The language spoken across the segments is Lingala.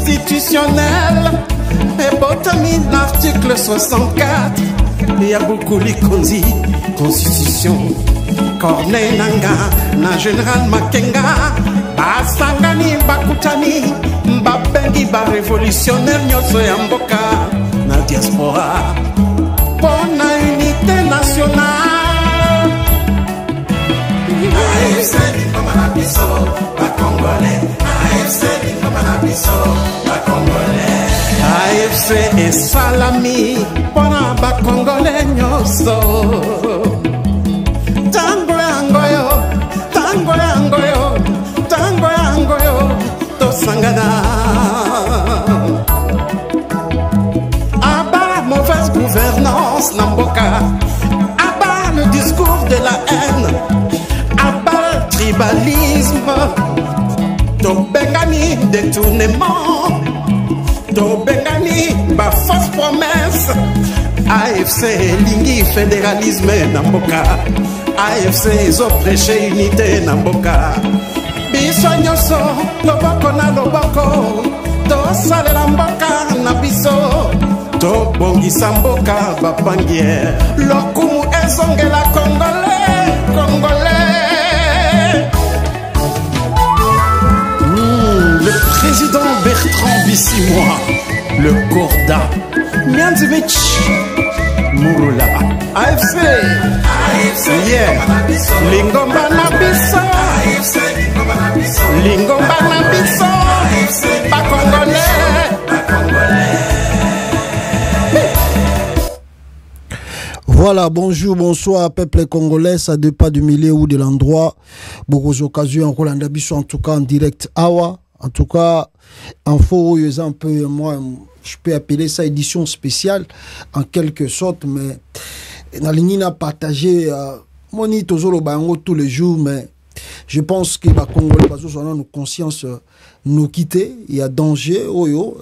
constitutionnel et botamine l'article 64. Il y a beaucoup de constitution. Corneille Nanga, na général Makenga, Basangani, Bakutani, Babengi, ba révolutionnaire, Nyoso Yamboka, na diaspora, pour la unité nationale. AFC, Bamanabiso, ba Congolais, AFC, Bamanabiso, ba Congolais. AFC et Salami, pour ba Congolais, Nyoso. Tango yangoyo, to sangana. Abat mauvaise gouvernance Namboka, abat le discours de la haine, abat le tribalisme, to bengani détournement, to bengani ba fausse promesse. AFC lingi fédéralisme Namboka, AFC zo prêcher unité Namboka. Biso nyoso loboko na loboko, to salela mboka na biso, to bongisa mboka bapangier. Lokumu ezongela Congolais, Congolais. Le président Bertrand Bissimois, le Corda, Mianzevich Mouroula, AFC, yeah, Lingomba na biso, Lingomba na biso, pas Congolais. Voilà, bonjour, bonsoir, peuple congolais, ça dépend du milieu ou de l'endroit. Beaucoup d'occasions, en tout cas en direct, Awa, en tout cas, info, un peu, moi, je peux appeler ça édition spéciale, en quelque sorte, mais la ligne a partagé, mon itozolo bango tous les jours, mais je pense que les Congolais, nous conscience, nous quitter, il y a danger,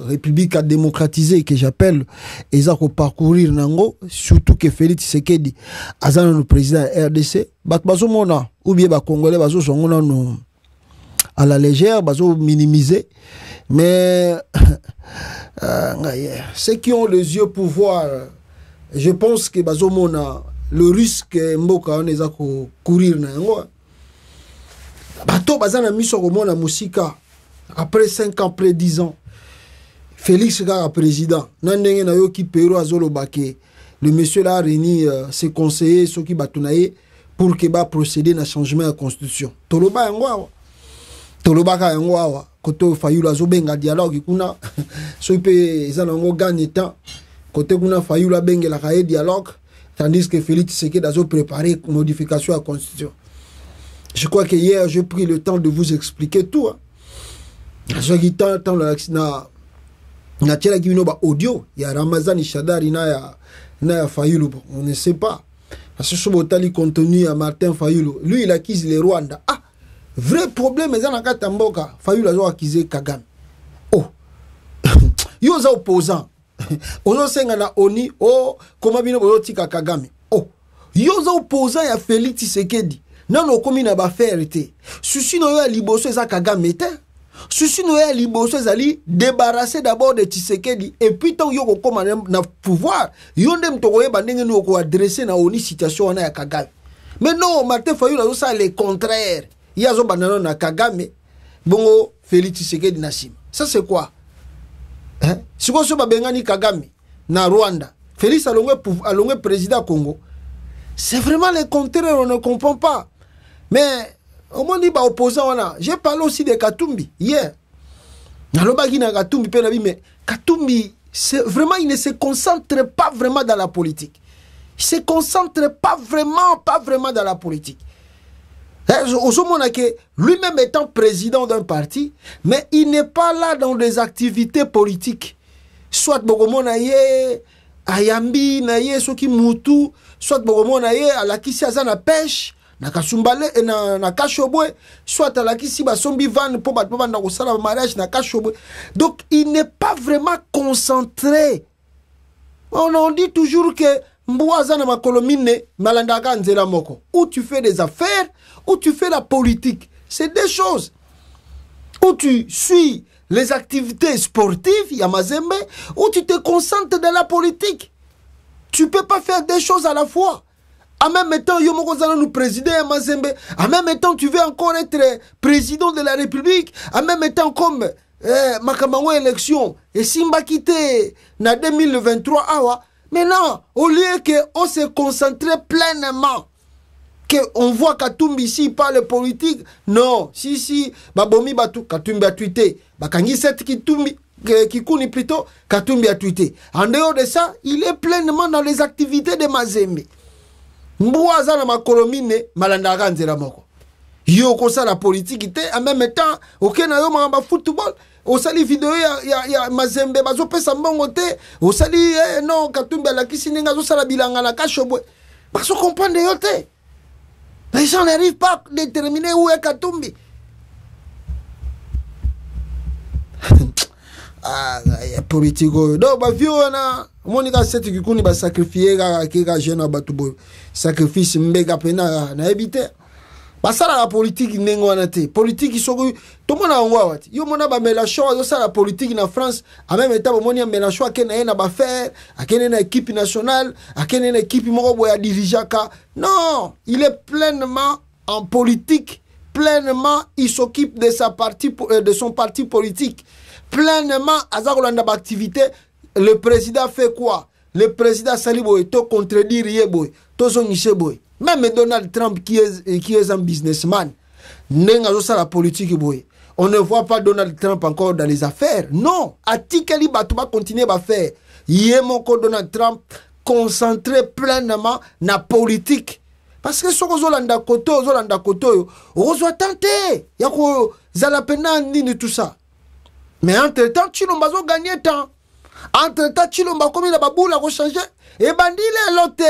République à démocratiser, que j'appelle, et ça pour parcourir nango, surtout que Félix Tshisekedi, azan le président RDC, mona, ou bien Congolais, nous, à la légère, minimiser, mais, ceux qui ont les yeux pour voir, je pense que mona, le risque, mboka, on est à courir nango, bato bazana miso komona musika après 5 ans, après 10 ans, Félix Kaka président, nandenge na yo ki pero azolo bake, le monsieur là a réuni ses conseillers, ceux qui batunaye, pour que ba procéder na changement de la constitution. Toloba yango awa. Toloba ka yango awa. Koto Fayulu azobenga dialogue kuna, so pe ezanango gagne temps. Kote kuna Fayulu benga la kaye dialogue, tandis que Félix Tshisekedi azo préparer modification à la constitution. Je crois que hier, j'ai pris le temps de vous expliquer tout. Je dis tant audio, il y a Ramazan Ishadari, il y a Fayulu, on ne sait pas. Parce que ce que contenu à Martin Fayulu, lui il acquise les Rwanda. Ah, vrai problème, mais en Katamboka, Fayulu a acquis Kagame. Oh, yoza opposant. Ozo senga na oni, oh, comment bien on tika Kagame. Oh, yoza opposant à Félix Tshisekedi. Non, non, comme il n'a pas fait arrêter. Souci no ya liboso eza Kagame te. Souci no ya liboso ezali débarrasser d'abord de Tshisekedi et puis tant yo ko na pouvoir, yo ndem to koyeba ndenge no ko adresser na oni situation na ya Kagame. Mais non, Martin Fayulu a ça le contraire. Il y a zo banana na Kagame, bongo Félix Tshisekedi na sim. Ça c'est quoi? Hein? Si ko so ba bengani Kagame na Rwanda, Félix alongwe président Congo. C'est vraiment le contraire, on ne comprend pas. Mais, au moins, opposant, j'ai parlé aussi de Katumbi, hier. Mais Katumbi, vraiment, il ne se concentre pas vraiment dans la politique. Il ne se concentre pas vraiment dans la politique. Lui-même étant président d'un parti, mais il n'est pas là dans des activités politiques. Soit Bogomonaye, Ayambi, Naye, Soki Moutou, soit Bogomonaye, à la Kissi Azana pêche, na Kasumbale, na Kashobwe, soit à la Kissi Basombi Van, pour battre na Osala mariage, na Kashobwe. Donc, il n'est pas vraiment concentré. On dit toujours que Mbouazana Makolomine, Malandaka Nzela Moko. Ou tu fais des affaires, ou tu fais la politique. C'est des choses. Ou tu suis les activités sportives, il y a Mazembe, où tu te concentres dans la politique. Tu ne peux pas faire des choses à la fois. En même temps, Yomoko nous présider à Mazembe. En même temps, tu veux encore être président de la République. En même temps, comme Makamango élection, et Simba quitté en 2023, mais non, au lieu qu'on se concentre pleinement, qu'on voit Katumbi ici parle politique, non, si, Babomi Batu, Katumbi a tweeté, Bakangi Set Kikouni plutôt, Katumbi a tweeté. En dehors de ça, il est pleinement dans les activités de Mazembe. Mbouaza na makolomine, malandara nzela moko. Yo kosa la politique, en même temps, ok na yo mamba football, au sali vidéo ya Mazembe, bazo pesa mbongo te, au sali, non, Katumbi a la kisinenga, zo sala bilanga la kachobwe. Bazo comprendre yo te. Les gens n'arrivent pas à déterminer où est Katumbi. Politique. Donc, Monika Seti Kikuni va sacrifier à jeune Batubo. Sacrifice mbega pena na éviter. Basala la politique n'engwanate. Politique sont tout le monde a ngwawati. Yo mona ba Mélenchon yo sala la politique na France. En même temps moni Mélenchon akena na ba faire, akena na équipe nationale, akena na équipe moko boya dirigeaka. Non, il est pleinement en politique. Pleinement, il s'occupe de sa partie de son parti politique. Pleinement, Azakolanda activité. Le président fait quoi? Le président Saliboy to contredire Yeboy, to Zonisheboy. Même Donald Trump qui est un businessman, n'est pas la politique boy. On ne voit pas Donald Trump encore dans les affaires. Non, Atikeli Batouba continue à faire. Yemoko Donald Trump concentré pleinement na politique. Parce que ce Zolanda Koto, on doit tenter. Yako Zalapena ni tout ça. Mais entre-temps, Chilomba zo gagné temps. Entre-temps, Chilomba comme il a baboula ko changer. Et bandile lote.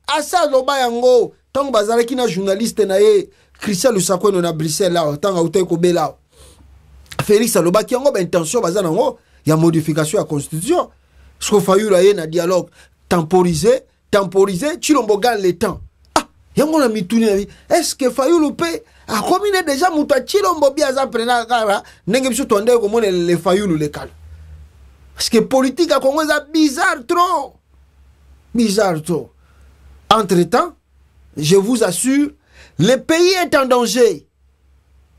Asa loba yango. Tant bazala ki na journaliste na ye. Christian Lusako na Bruxelles là. Tant a outé ko bela. Félix Aloba ki yango ba intention bazala yango. Ya modification à constitution. Ce qu'il faut y na dialogue. Temporiser. Chilombo gagne le temps. Ah. Yango na mituni na vie. Est-ce que Fayulu peut a combien déjà muta Chilombo biaza prena kara. Nenge biso tonde ko mone le Fayulu le kala. Parce que politique à Congo est bizarre trop. Bizarre trop. Entre-temps, je vous assure, le pays est en danger.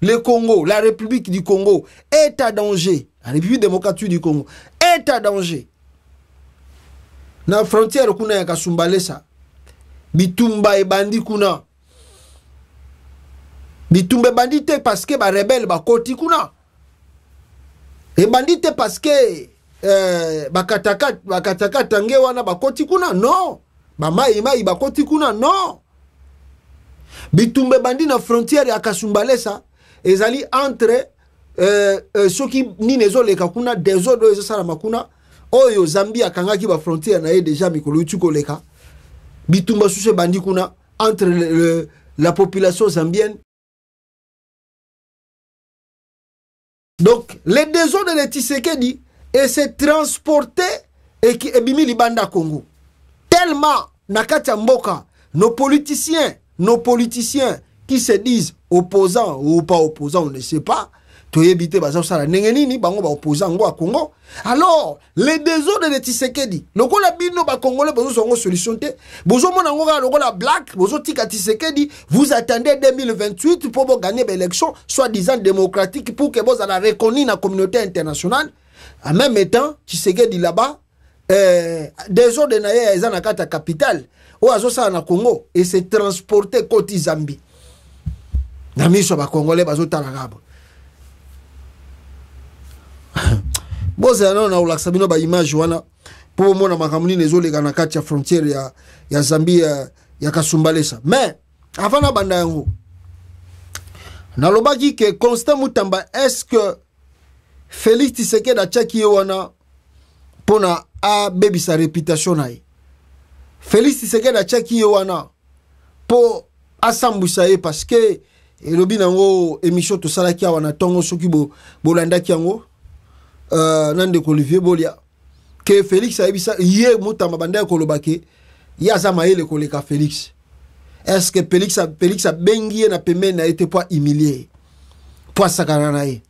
Le Congo, la République du Congo est en danger. La République démocratique du Congo est en danger. Dans la frontière, kuna ya Kasumbalesa. Bitumba et bandi kuna. Bitumba et bandi te parce que ba rebelle ba koti kuna. Et bandi te parce que bakataka tange wana bakoti kuna non mai bakoti kuna non bitumbe bandi na frontière ya Kasumbalesa ezali entre soki nini ezoleka kuna desodo ezosala makuna oyo Zambia kangaki ba frontière na ye déjà mikolo tuko leka bitumba suse bandi kuna entre la population zambienne. Donc les désordres de Tshisekedi et s'est transporté et qui est bimi libanda Congo. Tellement Nakata Mboka, nos politiciens qui se disent opposants ou pas opposants, on ne sait pas. Alors, les désordres de Tshisekedi, le Congolais ba Congolais besoin de solution te. Besoin la black, besoin tika Tshisekedi, vous attendez 2028 pour gagner l'élection soi-disant démocratique pour que vous allez reconnaître la communauté internationale. En même temps, Tshisekedi là-bas, désordre na eza na kata capitale, ou azosa na Congo et s'est transporté côté Zambie. Na miso ba Congolais bazo talangabo. Boza na ulaksa bino ba image wana pour mona makamuni nezolega na kati ya frontière ya Zambie ya Kasumbalesa. Mais avant na banda yango nalobaki ke Constant Mutamba, est-ce que Félix Tshisekedi a tchaki wana pona a baby sa réputation na ye. Félix Tshisekedi a tchaki wana po asambusa ye parce que elobi nango émission to salaki wana tongo soki bolandaki yango nande ko Olivier Bolia que Félix a ebisa ye Mutamba banda ko lobake ya zama ele ko leka Félix. Est-ce que Félix a bengi na pembe na été pas humilié pour sakana na ye.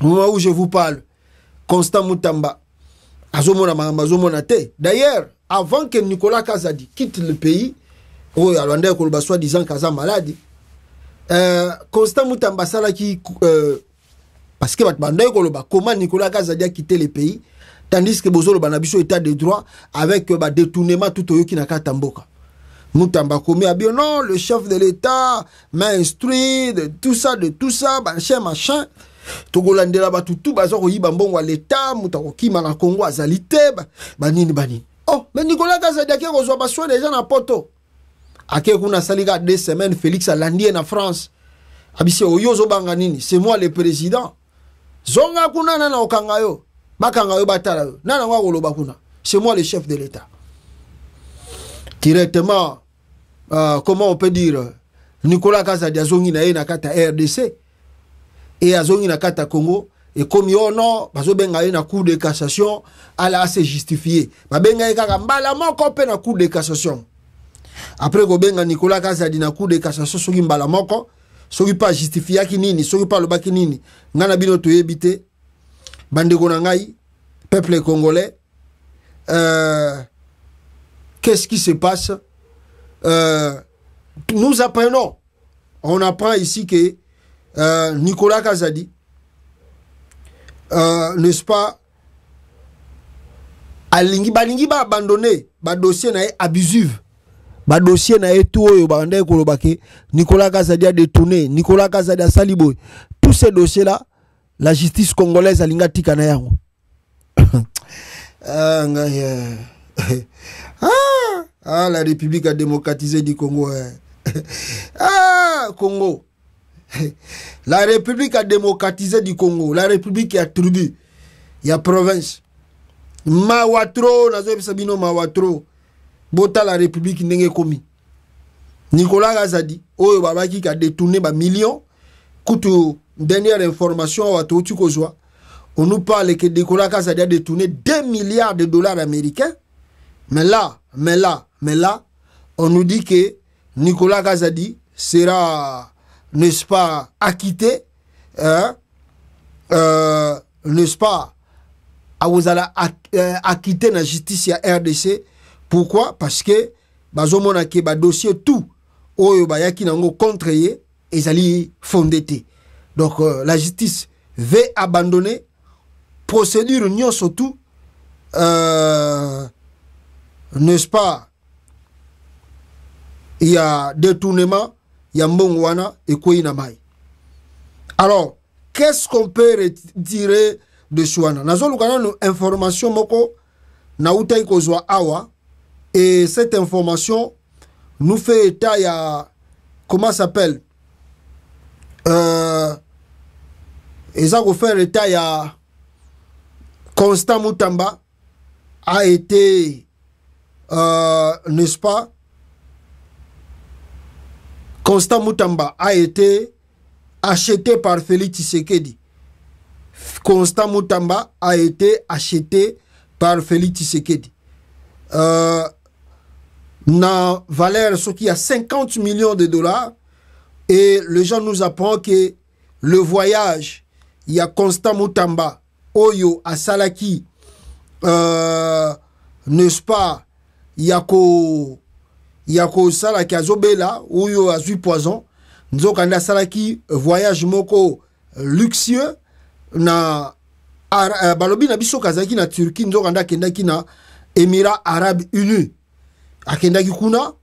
au moment où je vous parle, Constant Moutamba, azomona te. D'ailleurs, avant que Nicolas Kazadi quitte le pays, oh, Rwanda Koloba soi-disant Kaza malade, Constant Moutamba salaki parce que comment Nicolas Kazadi a quitté le pays, tandis que Bozolo Banabiso état de droit avec détournement tout au yoki na katamboka. Moutamba commis a bien non, le chef de l'État m'a instruit de tout ça, machin. Togolandela batutu bazoko yiba mbongo à l'État, mutako kima na Congo azalité, banini. Oh, mais Nicolas Kazadi ake kozwa baswa déjà na poto. Ake kuna salika 2 semaines, Félix a landé en France. Abisi oyozo banga nini, c'est moi le président. Zonga kuna nana okangayo, bakangayo batala yo. Nana wa koloba kuna, c'est moi le chef de l'État. Directement, comment on peut dire, Nicolas Kazadi azongi na ye na kata RDC. Et azongi na kata Congo, et comme yo non, bazo benga ye na cour de cassation, ala se justifier. Ba benga ye kaka mbala moko pe na cour de cassation. Après ko benga Nicolas Kazadi na cour de cassation soki mbala moko, soki pas justifier ki nini, soki pas lobaki nini, ngana bino to yebite, bandeko na ngai, peuple congolais, qu'est-ce qui se passe? Nous apprenons, on apprend ici que Nicolas Kazadi, n'est-ce pas, balingi ba abandonné ba dossier na abusif, ba dossier na tout oyo ba ndé kolobake Nicolas Kazadi a détourné, Nicolas Kazadi a saliboy, tous ces dossiers là, la justice congolaise alinga tika na yango. La République a démocratisé du Congo. Congo. La République a démocratisé du Congo. La République a tribu. Il y a province. Mawatro, Sabino Mawatro. Bota la République n'est pas commis. Nicolas Kazadi, Oyo Babaki qui a détourné des millions. Koutou, dernière information, on nous parle que Nicolas Kazadi a détourné 2 milliards de dollars américains. Mais là, on nous dit que Nicolas Kazadi sera, n'est-ce pas, acquitté, n'est-ce pas, acquitté dans la justice à RDC. Pourquoi? Parce que, bazomona ke ba dossier tout, oyo ba yaki nango contre ye, ezali fondé. Donc, la justice veut abandonner, procédure nyon surtout, n'est-ce pas, il y a détournement, il y a mbongwana et koinamai. Alors, qu'est-ce qu'on peut retirer de Chouana? Nous avons une information moko na utai kozwa awa, et cette information nous fait état ya comment s'appelle ils ont fait état ya Constant Moutamba a été n'est-ce pas, Constant Moutamba a été acheté par Félix Tshisekedi. Constant Moutamba a été acheté par Félix Tshisekedi. Na valeur ce qui a 50 millions de dollars, et les gens nous apprennent que le voyage, il y a Constant Moutamba, Oyo à Salaki, n'est-ce pas, Yako Salaki à Zobela, Oyo à Zui Poison, Nzokanda Salaki, voyage moko luxueux, na Balobi na biso Kazaki na Turquie, Nzokanda Kendaki na Émirats Arabes Unis. À Kendaki Kuna,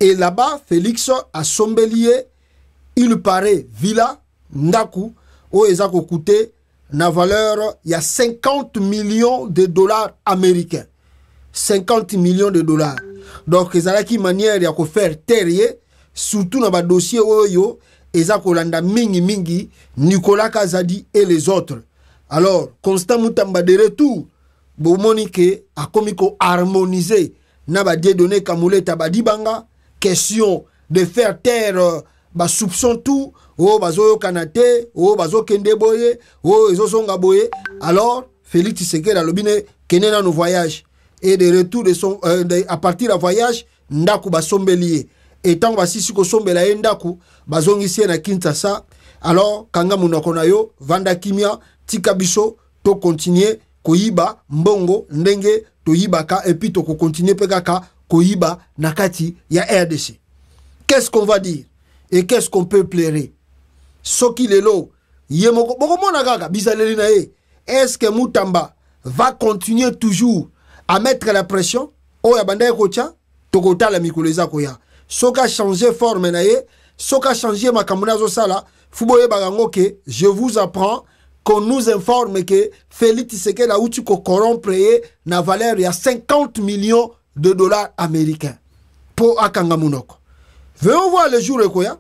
et là-bas, Félix a sombelier, il paraît, villa, Ndaku, où ils ont coûté, na valeur, il y a 50 millions de dollars américains. 50 millions de dollars. Donc, ils ont une manière de faire terrier, surtout dans le dossier Oyo, ils ont kolanda mingi, Nicolas Kazadi et les autres. Alors, Constant Moutamba de retour, Bomonique a comico harmonisé. Naba donné Kamoulé Tabadibanga, question de faire taire soupçon tout, bazo kanate, bazo kende boye, ezosonga boye. Alors, Félix Tshisekedi a lobine kene na no voyage. Et de retour de son, à partir du voyage, ndaku basombelier. Et tant que si ko sombela ndaku, bazongi na Kinshasa, alors kanga munoko na yo vanda kimia tika biso to continuer koyiba mbongo ndenge toyibaka et puis to continuer pekaka koyiba nakati ya RDC. Qu'est-ce qu'on va dire et qu'est-ce qu'on peut plairer? Soki lelo yemoko bokomona kaka bizaleli na ye. Est-ce que Mutamba va continuer toujours à mettre la pression? Oya banda kocha tokota la mikoleza koya. Soka changer forme na ye, soka changer makamuna zo sala, fuboye bagango ke je vous apprends qu'on nous informe que Félix Tshisekedi a outu ko corrompre na valeur ya 50 millions de dollars américains pour akanga munoko. Venons voir le jour koya.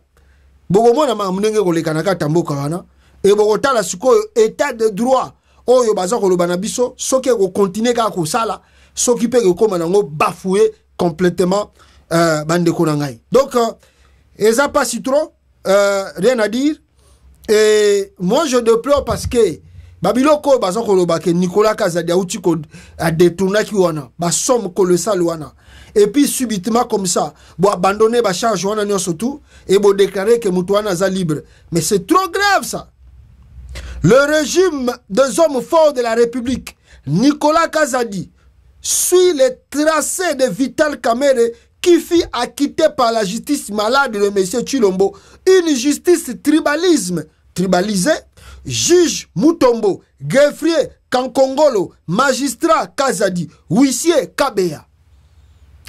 Bogomona ma mnenge ko lekanaka tamboka wana et bogota la sikoyo état de droit. Oyo baza ko lobana biso soki ko continuer ka ko sala soki pe ko koma nango bafouer complètement bande konangai. Donc eza pas si trop rien à dire. Et moi je déplore parce que babiloko baza ko lobake Nicolas Kazadi auti ko a détourné ki wana ba somme colossale wana. Et puis subitement comme ça, bo abandonner ba charge wana nyonso tout et bo déclarer que mutu wana za libre. Mais c'est trop grave ça. Le régime des hommes forts de la République, Nicolas Kazadi, suit les tracés de Vital Kamerhe qui fut acquitté par la justice malade de M. Tshilombo. Une justice tribalisée, juge Mutombo, greffier Kankongolo, magistrat Kazadi, huissier Kabeya.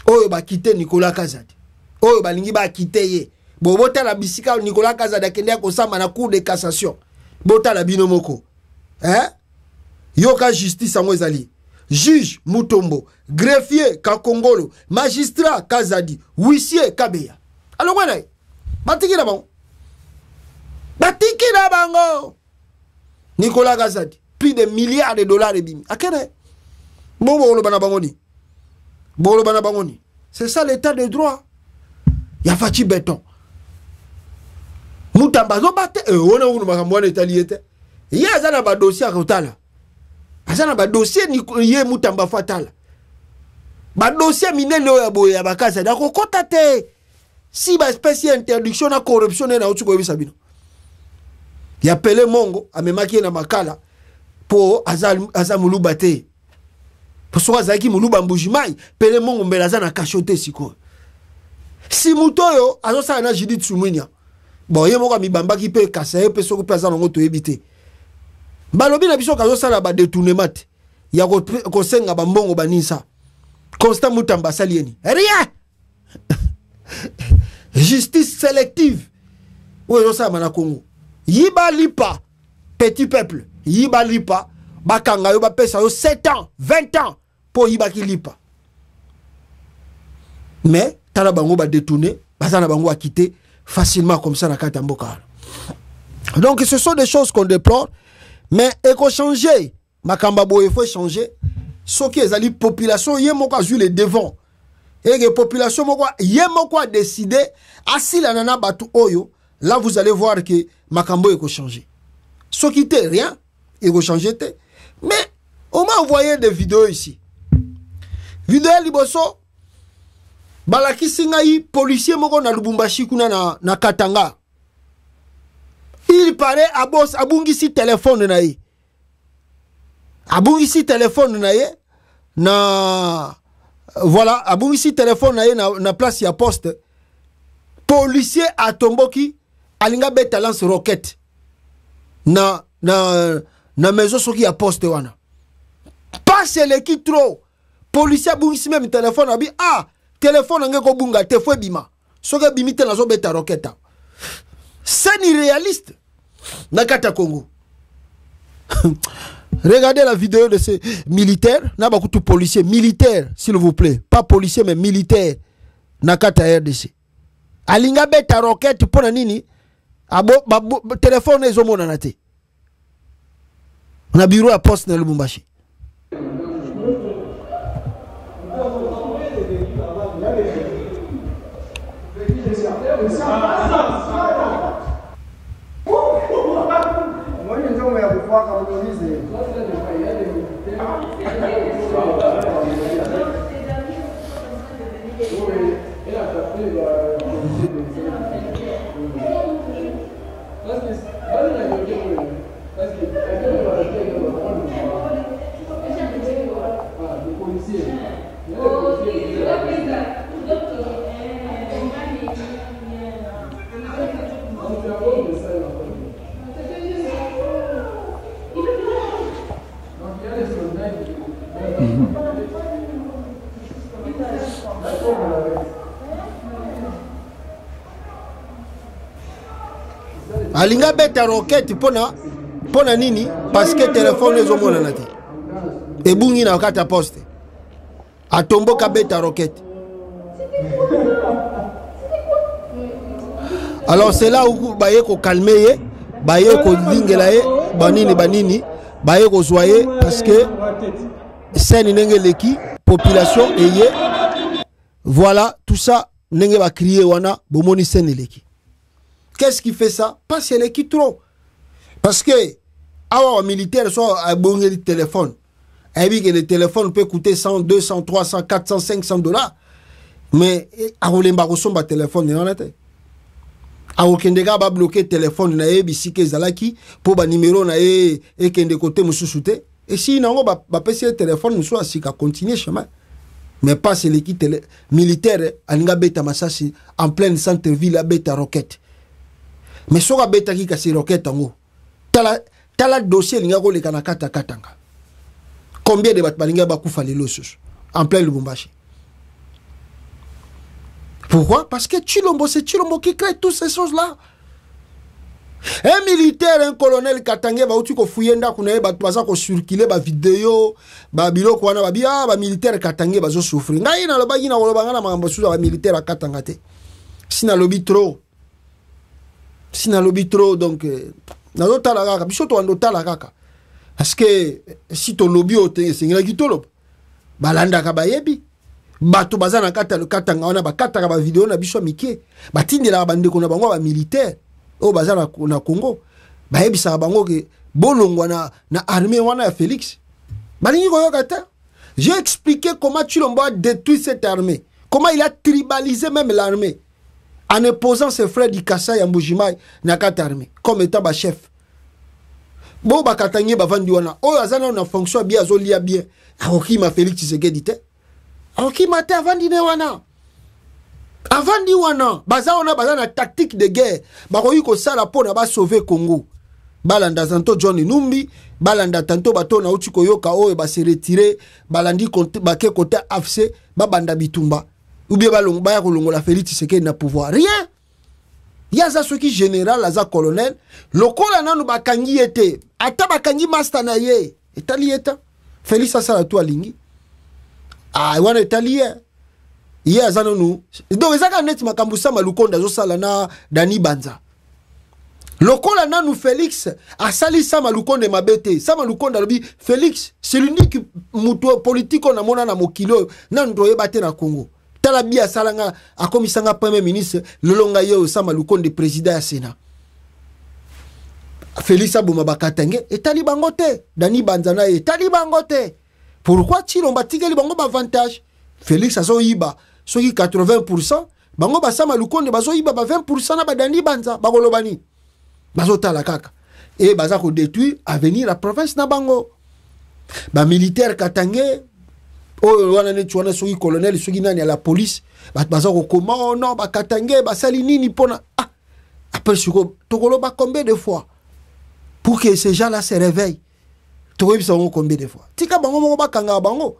Oyo ba quitté Nicolas Kazadi. Oyo ba lingi ba quitté ye. Bo bota la bisika Nicolas Kazadi akende kosamba na cour de cassation. Bota la binomoko. Yoka justice ango ezali. Juge Mutombo, greffier Kakongolo, magistrat Kazadi, huissier Kabeya. Alors voilà. Batiki na bango. Batiki na bango. Nicolas Kazadi, plus de milliards de dollars de bimi. Akene. Bobo lo bana bango ni. Bolo bana bango ni. C'est ça l'état de droit. Ya fati béton. Mutamba zo bate ona unu makambo na italiete. Ya azana ba dossier akotala. Azana ba dossier ni ye Mutamba fatala. Ba dossier minene ya boye ya bakasa da kokota te. Si ba espèce interdiction na corruption na utuko yebisa bino. Ya pele mongo amemaki na makala po azamuluba te. Pour soi zaki muluba mbujimai pele mongo mbelaza na kachote siko. Si mutoyo azosa na Judith Sumwinya. Bon ye moko mibamba ki pe kasaye pe soko pesa ngo to ebité. Balobi na biso kazosa la ba détournement ya ko senga ba mbongo banisa. Constant Mutamba salieni. Rien. Justice sélective. Oyo ça mana Congo. Yiba lipa petit peuple. Yiba lipa bakanga yo ba pesa yo 7 ans, 20 ans pour yiba ki lipa. Mais tala bango ba détourner, bazana bango a quitté facilement comme ça na katamboka. Donc ce sont des choses qu'on déplore, mais il faut changer. Makamba boye faut changer. Ce qui est la population yé moko a joué les devants. Et la population moko yé moko a décidé assis la nana batu oyo, là vous allez voir que Makambo il faut changer. Ce qui était rien, il faut changer. Mais on m'a envoyé des vidéos ici. Vidéo liboso balaki singai policier moko na Lubumbashi kuna na Katanga. Il paraît abungisi téléphone na ye. Abungisi téléphone na ye na voilà, abungisi téléphone na ye na place ya poste. Policier atomboki alinga beta lance roquette na maison soki ya poste wana. Passe le qui trop. Policier abungisi même téléphone abi téléphone ngeko bunga te fwe bima. Soki bimite na zo beta roquette. C'est irréaliste. Nakata Congo. Regardez la vidéo de ces militaires. N'a pas beaucoup de policiers. Militaires, s'il vous plaît. Pas policiers, mais militaires. Nakata RDC. Alinga beta roquette pour nini. Abo téléphone les hommes nanate. On a bureau à poste dans le Lubumbashi. alinga beta roquette pona nini parce que téléphone ezomona na te ebungi na kata poste atomboka beta roquette. Alors c'est là où baye ko calmer, baye ko lingela ye, banini baye ko soyer parce que c'est nengeli population eye. Voilà, tout ça nenge ba crier wana bomoni seneleki. Qu'est-ce qui fait ça? Parce qu'elle est trop. Parce que awa militaire soit à bon téléphone. Et bien que le téléphone peut coûter 100, 200, 300, 400, 500 $. Mais à Rolemba ressemble à téléphone en été. A okendega ba bloquer téléphone na e bisike zalaki pour ba numéro na e kende côté mususute. Et si nango ba pese téléphone musu asika continuer chemin. Mais pas c'est l'équipe militaire alinga beta masasi en pleine centre-ville à beta roquette. Mais soka beta ki kasi roquette ango. Tala dossier linga ko le kana katanga. Combien de balinga ba kufa lelo sus en plein Lubumbashi. Pourquoi? Parce que Chilombo, c'est Chilombo qui crée toutes ces choses-là. Un militaire, un colonel Katangé, bah, tu ko fuyenda kunae, bah, tu ko circuler, bah, vidéo, bah, bilo kwana, bah, bia, bah, militaire Katangé, bah, zo souffrir. Nga ina loba ina woloba ngana mambosu, bah, militaire Katangate. Sina lobby trop. Sina lobby trop, donc, nazo talagaka, biso to ando talagaka. Parce que, si ton lobby ote, c'est ngira kitolo. Balanda kabayebi. Bato bazana kata le katanga wana ba kata ba vidéo na biso mikie batindi la bande ko na bango ba militaire o bazana na Congo ba yebisa bango ke bolongwa na armée wana ya Félix balingi ko yokata. J'ai expliqué comment Chilombo a détruit cette armée, comment il a tribalisé même l'armée en imposant ses frères du Kassai ya Mbujimai na kata armée comme étant ba chef. Bo ba katangé ba vandi wana o azana na fonction bien zo lia bien akoki ma Félix Tshisekedi te. Ok, matin avant dîner wana. Avant di wana, baza na tactique de guerre. Bakoyi ko sala pona ba sauver Congo. Balanda tanto John Numbi, balanda tanto bato na uti koyoka o ba se retirer, balandi ba ke côté AFC, ba banda bitumba. Ou bien ba ya kolongo la Félix Tshisekedi na pouvoir. Rien. Yaza soki général, aza colonel, lokola nanu bakangi ete, ata bakangi master na ye, etali eta. Félix asala to alingi. Ah, wana italien. Hier azano nous. Donc ezaka net makambusa malukonda zo sala na Dani Banza. Lokola nanu Félix asali sa malukonde mabete. Sa malukonda lobi Félix, c'est l'unique muto politique on a mona na mokilo nanu toyeba te na Congo. Tala bia salanga akomisanga premier ministre lolonga yo sa malukonde président ya Sénat. Félix aboma bakatenge etali bangote. Dani Banza na etali bangote. Pourquoi Chilombo tigeli bango ba avantage? Félix azo yiba soki 80%, bango ba sama lukonde bazo yiba ba 20% na ba Dani Banza bagolobani. Bazo tala kaka. Et baza ko détruire avenir la province na bango. Ba militaire Katangé o wana ne tuana soki colonel soki nani à la police, baza ko comment non ba Katangé ba sali nini pona ah après suko tokoloba combien de fois pour que ces gens là se réveillent. Combien de fois tika bango moko bakanga bango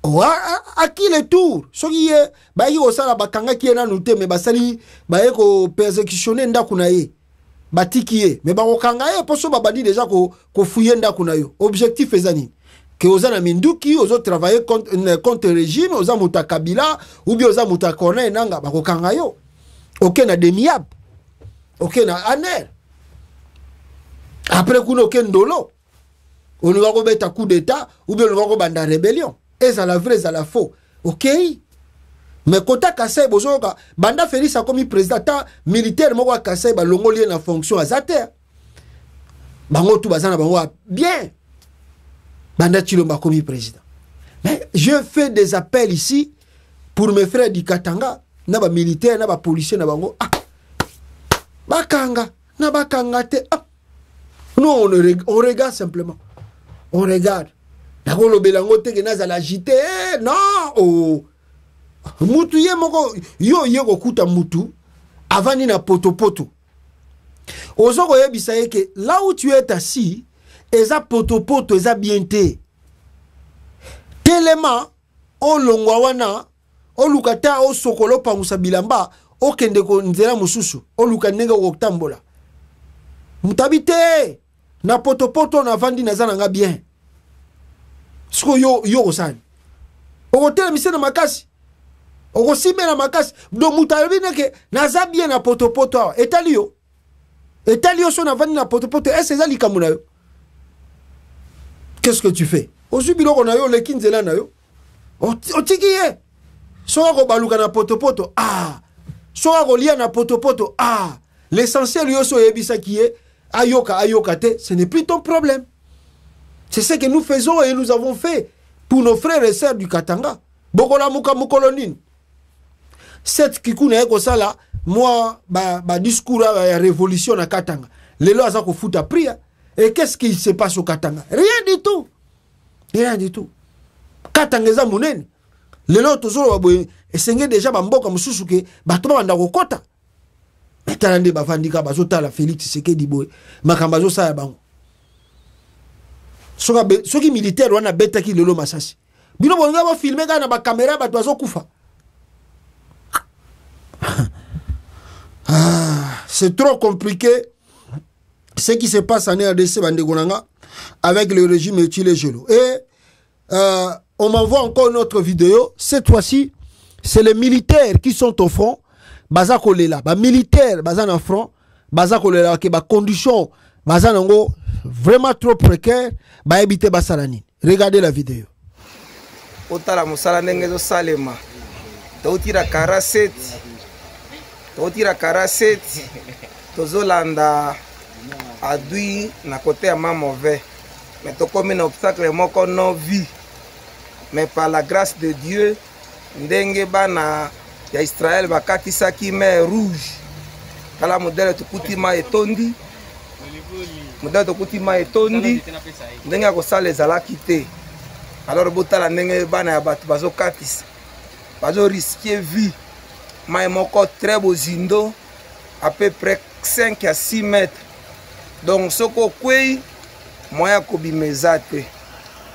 à qui le tour soki ye ba yi osala bakanga ki na nute me basali ba ye ko persécutionner ndaku na ye batiki ye me bango kanga ye poso babandi déjà ko fouiller ndaku na yo objectif ezani que ozana minduki ozo travailler contre régime oza muta Kabila ou bien oza muta Corneille nanga bako kanga yo OK na demiab OK na aner après kuno kendolo on va remettre un coup d'état ou bien on va remettre une rébellion. Et ça la vraie, ça la faux. Ok? Mais quand tu as bozoka, banda Félix a commis président militaire, moi Kassai ba longo lien en fonction à Zater. Bango tout bazana bango bien. Banda Chilombo a commis président. Mais je fais des appels ici pour mes frères du Katanga, na ba militaire, na ba policier, na bango. Ah. Bakanga, na bakanga te. Ah. Nous on regarde simplement. On regarde. D'abord le belango te genaza l'agité. Non. Oh. Mutu ye moko yo ko kuta mutu avant ni na poto. Ozoko yebisa que là où tu es assis, eza poto eza bien te. Tellement o longwa wana o lukata o sokolo pa musabilamba o kende ko nzela mususu o luka ndenge ko tambola. Mutabite na potopoto na vandi na zananga bien. Siko yo osani. Okotel mise na makasi. Okosime na makasi. Do mutabine ke naza bien na potopoto. Etalio. Etalio so na vandi na potopoto. Ese za likamuna yo. Qu'est-ce que tu fais? Osubilo kona yo le kinzela na yo. Otikiye. Soa ko baluka na potopoto. Ah. Soa ko lia na potopoto. Ah. L'essentiel yo so yebisa qui est ayoka te, ce n'est plus ton problème. C'est ce que nous faisons et nous avons fait pour nos frères et sœurs du Katanga. Bokola muka mukolonine. Cette kikuna eko sala moi ba discours ya révolution na Katanga. Lelo aza ko futa pria. Et qu'est-ce qui se passe au Katanga? Rien du tout. Rien du tout. Katanga za munene. Lelo tozolo baboye esenge déjà bamboka mususu ke bato banda kokota. Talande bafandika bazota la Félix Tshisekedi boy makambazo sa ya bango. Soki militaire wana beta ki lelo masasi. Bino bonga ba filmer kana ba caméra bato bazokufa. C'est trop compliqué ce qui se passe en RDC bandegonanga avec le régime Ethile Gelo. Et on m'envoie encore une autre vidéo. Cette fois-ci, c'est les militaires qui sont au front. Baza kolela, ba militaire, baza na front, baza kolela ke ba condition, baza nango vraiment trop précaire, ba ebite basalani. Regardez la vidéo. Otala musala ndenge zo salema. Totira karaseti. Totira karaseti. Tozolanda adui na côté ya mauvais. Mais to comme un obstacle moko non vie. Mais par la grâce de Dieu, ndenge bana ya Israël bakakisaki mer rouge. Kala modèle tukuti ma etondi. Modèle tukuti ma etondi. Ndenge ko sala ezalaki te. Alors botala ndenge bana ya bato bazo kakisa. Bazo risquer vie. Ma moko très bozindo à peu près 5 à 6 mètres. Donc soko kwei moya ko bimezate.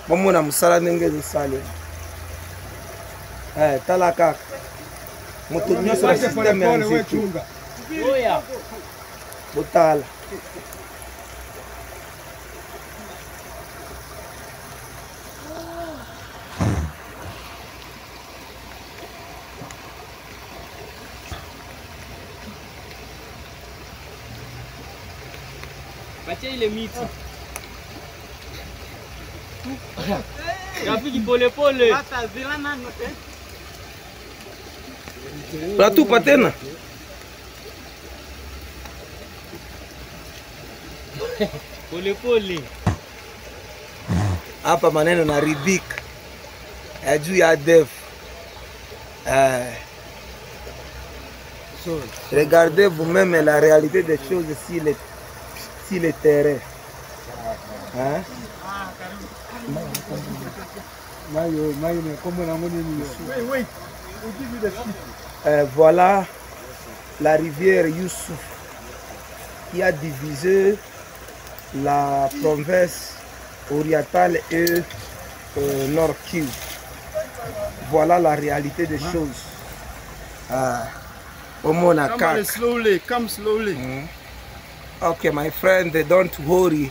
Bomona musala ndenge de sale. Talaka. Moto nyonso na système ya nzete. Oya. Botala. Batia ile miti. Rafiki pole pole. Hata zila nani te? Pratu patena. Pole pole. Hapa maneno na ridik. Juu ya def. Regardez vous-même la réalité des choses sur le terrain. Hein? Voilà la rivière Youssouf qui a divisé la province orientale et Nord Kivu. Voilà la réalité des choses. Come slowly, come slowly. Okay, my friend, don't worry.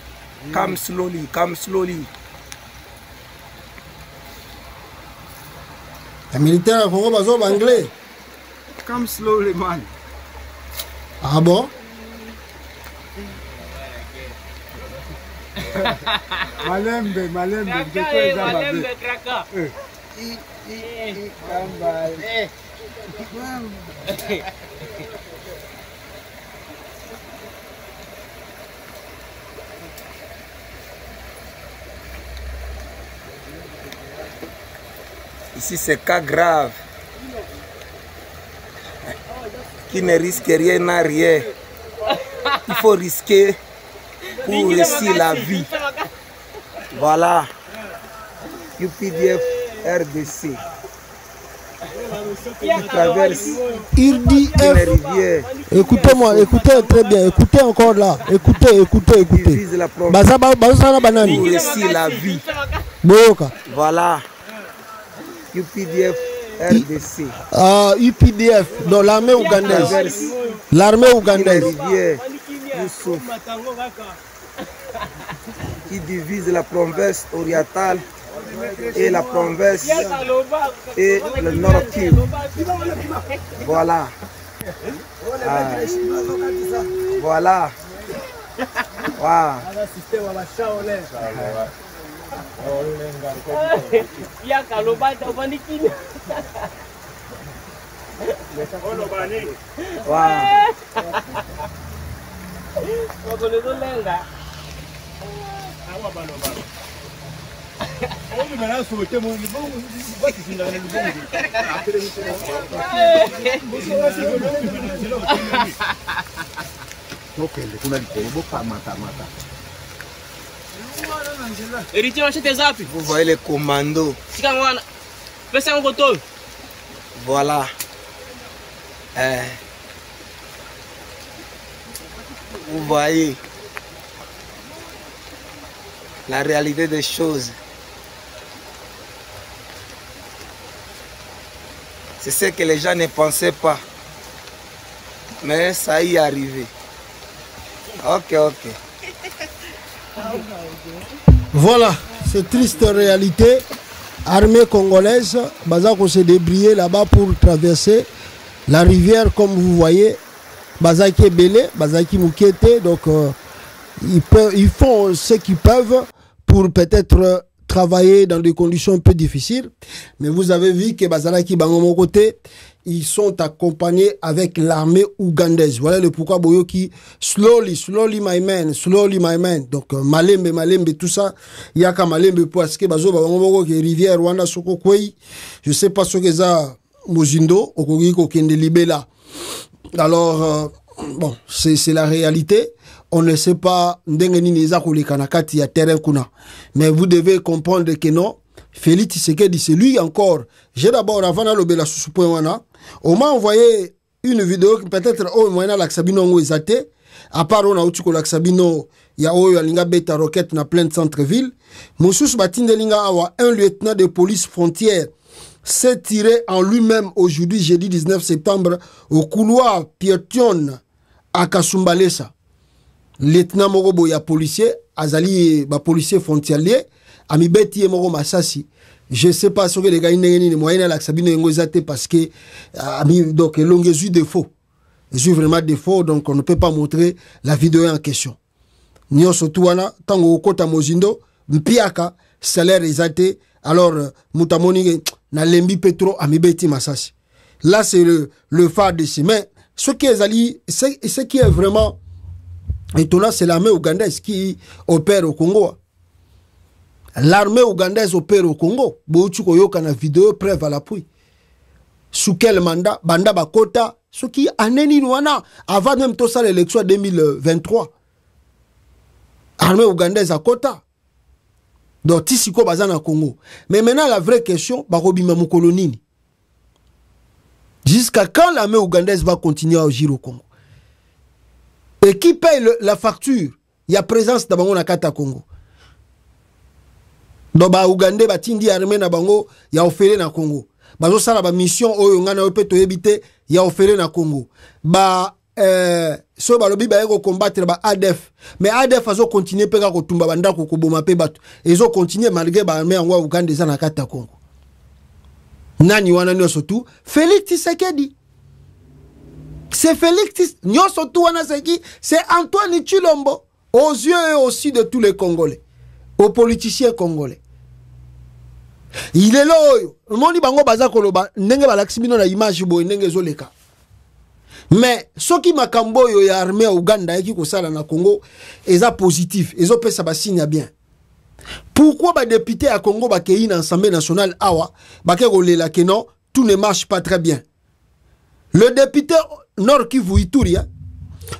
Come slowly, come slowly. Les militaires Congo bazo anglais. Come slowly, man. Ah bon? Malembe, malembe. Malembe kraka. Ici, c'est cas grave. Qui ne risque rien à rien. Il faut risquer pour réussir la vie. Voilà. UPDF RDC. Qui traverse IRDF. les rivières. Écoutez-moi, écoutez très bien. Écoutez encore là. Écoutez. Divise la province pour réussir la vie. Boyoka. Voilà. UPDF RDC. UPDF, dans l'armée ougandaise. Traverse L'armée les ougandaise. rivières. Youssouf, qui divise la province orientale et la province et le Nord Kivu. Voilà. Ah. Voilà. Wow. Vous voyez les commandos. Voilà. Vous voyez la réalité des choses. C'est ce que les gens ne pensaient pas. Mais ça y est arrivé. Ok. Voilà, c'est triste réalité. Armée congolaise, Bazako s'est débrouillé là-bas pour traverser la rivière, comme vous voyez. Bazaki est belé, Bazaki Moukete, donc ils font ce qu'ils peuvent pour peut-être travailler dans des conditions un peu difficiles. Mais vous avez vu que Bazalaki Bangomo côté, ils sont accompagnés avec l'armée ougandaise. Voilà le pourquoi Boyoki, slowly my man. Donc Malembe, tout ça. Il y a qu'à Malembe parce que Bazo Bangomo qui rivière Rwanda Soko Kwei. Je sais pas ce que ça Mozindo, Okogiko Kende Libela. Alors bon, c'est la réalité. On ne sait pas mais vous devez comprendre que non. Félix Tshisekedi, c'est lui encore. J'ai d'abord, avant de la sous-point, on m'a envoyé une vidéo qui peut-être au moyen l'Axabino Ngouezate. À part on a eu l'Axabino, il y a eu Linga Beta Rocket dans plein de centre-ville. Moussous Batindelinga Awa, un lieutenant de police frontière, s'est tiré en lui-même aujourd'hui, jeudi 19 septembre, au couloir Pieton à Kasumbalesa. Lieutenant Morobo ya policier, Azali ba policier frontalier, ami beti Moro Masasi. Je sais pas ce que les gars n'ont moyen à l'Axabino Ngozate parce que donc longue yeux défaut. Yeux vraiment défaut, donc on ne peut pas montrer la vidéo en question. Nyo sotuana tango kota mozindo mpiaka salaire exaté alors mutamoni na lembi petro ami beti Masasi. Là c'est le phare de ces mais ce qui est vraiment étonnant, c'est l'armée ougandaise qui opère au Congo. L'armée ougandaise opère au Congo. Bouchouko yoka na vidéo preuve à l'appui. Sous quel mandat? Banda Bakota. Ce qui aneni nouana. Avant même tout ça l'élection 2023. Armée ougandaise à Kota. Donc Tissiko Bazana Congo. Mais maintenant la vraie question, Barobima Moukolonini. Jusqu'à quand l'armée ougandaise va continuer à agir au Congo? Et qui paye la facture? Il y a présence dans Bango Nakata Congo. Donc, Ougandais, Tindi armée na Bango, il y a offert na Congo. Bazo sala ba mission oyo ngana opeto ebité, il y a offert na Congo. So balobi ba eko combattre ba ADF. Mais ADF azo continuer peka ko tumba banda ko boma pe bato. Ezo continuer malgré ba armée ngwa Ouganda za Nakata Congo. Nani wana nyo surtout Félix Tshisekedi. C'est Félix, c'est Antoine Tshilombo, aux yeux et aussi de tous les Congolais, aux politiciens congolais. Il est là, le monde dit bango baza koloba, nenge balaximino na image boy nenge zoleka. Mais ce qui m'a kambo yo ya armée Ouganda et qui kosala na Congo, eza positif, ezo pesa ba signe bien. Pourquoi ba député à Congo ba kei na Assemblée nationale awa, ba ke rolela que non, tout ne marche pas très bien. Le député Nord Kivu Ituri,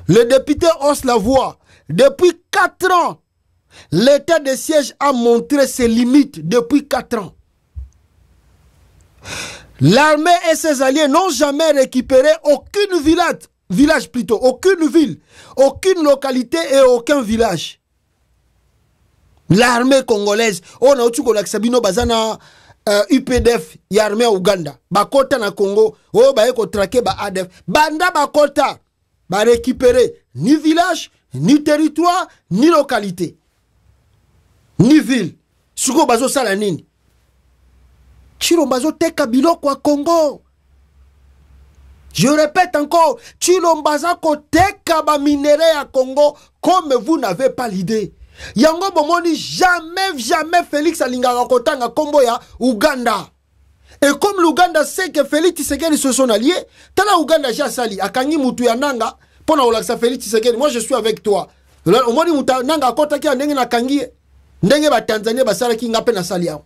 le député hausse la voix. Depuis 4 ans, l'état de siège a montré ses limites depuis 4 ans. L'armée et ses alliés n'ont jamais récupéré aucune aucune ville, aucune localité et aucun village. L'armée congolaise, on a eu Sabino Bazana UPDF, l'armée Ouganda, Bakota na Congo, oh ba eko traqué ba ADF, banda Bakota, ba récupérer ni village, ni territoire, ni localité, ni ville. Suko bazo sala nini? Chilombazo teka biloko à Congo. Je répète encore, Chilombaza ko teka ba minéré à Congo comme vous n'avez pas l'idée. Yango bomoni jamais Félix Alingaka kotanga kombo ya Uganda. Et comme l'Ouganda sait que Félix Tshisekedi se sont alliés, tala Uganda ja sali akangi mutu ya nanga pona olakisa Félix Tshisekedi, moi je suis avec toi. Omoni mutu nanga kota ki ndenge na kangi ndenge ba Tanzania basala ki ngape na sali yao.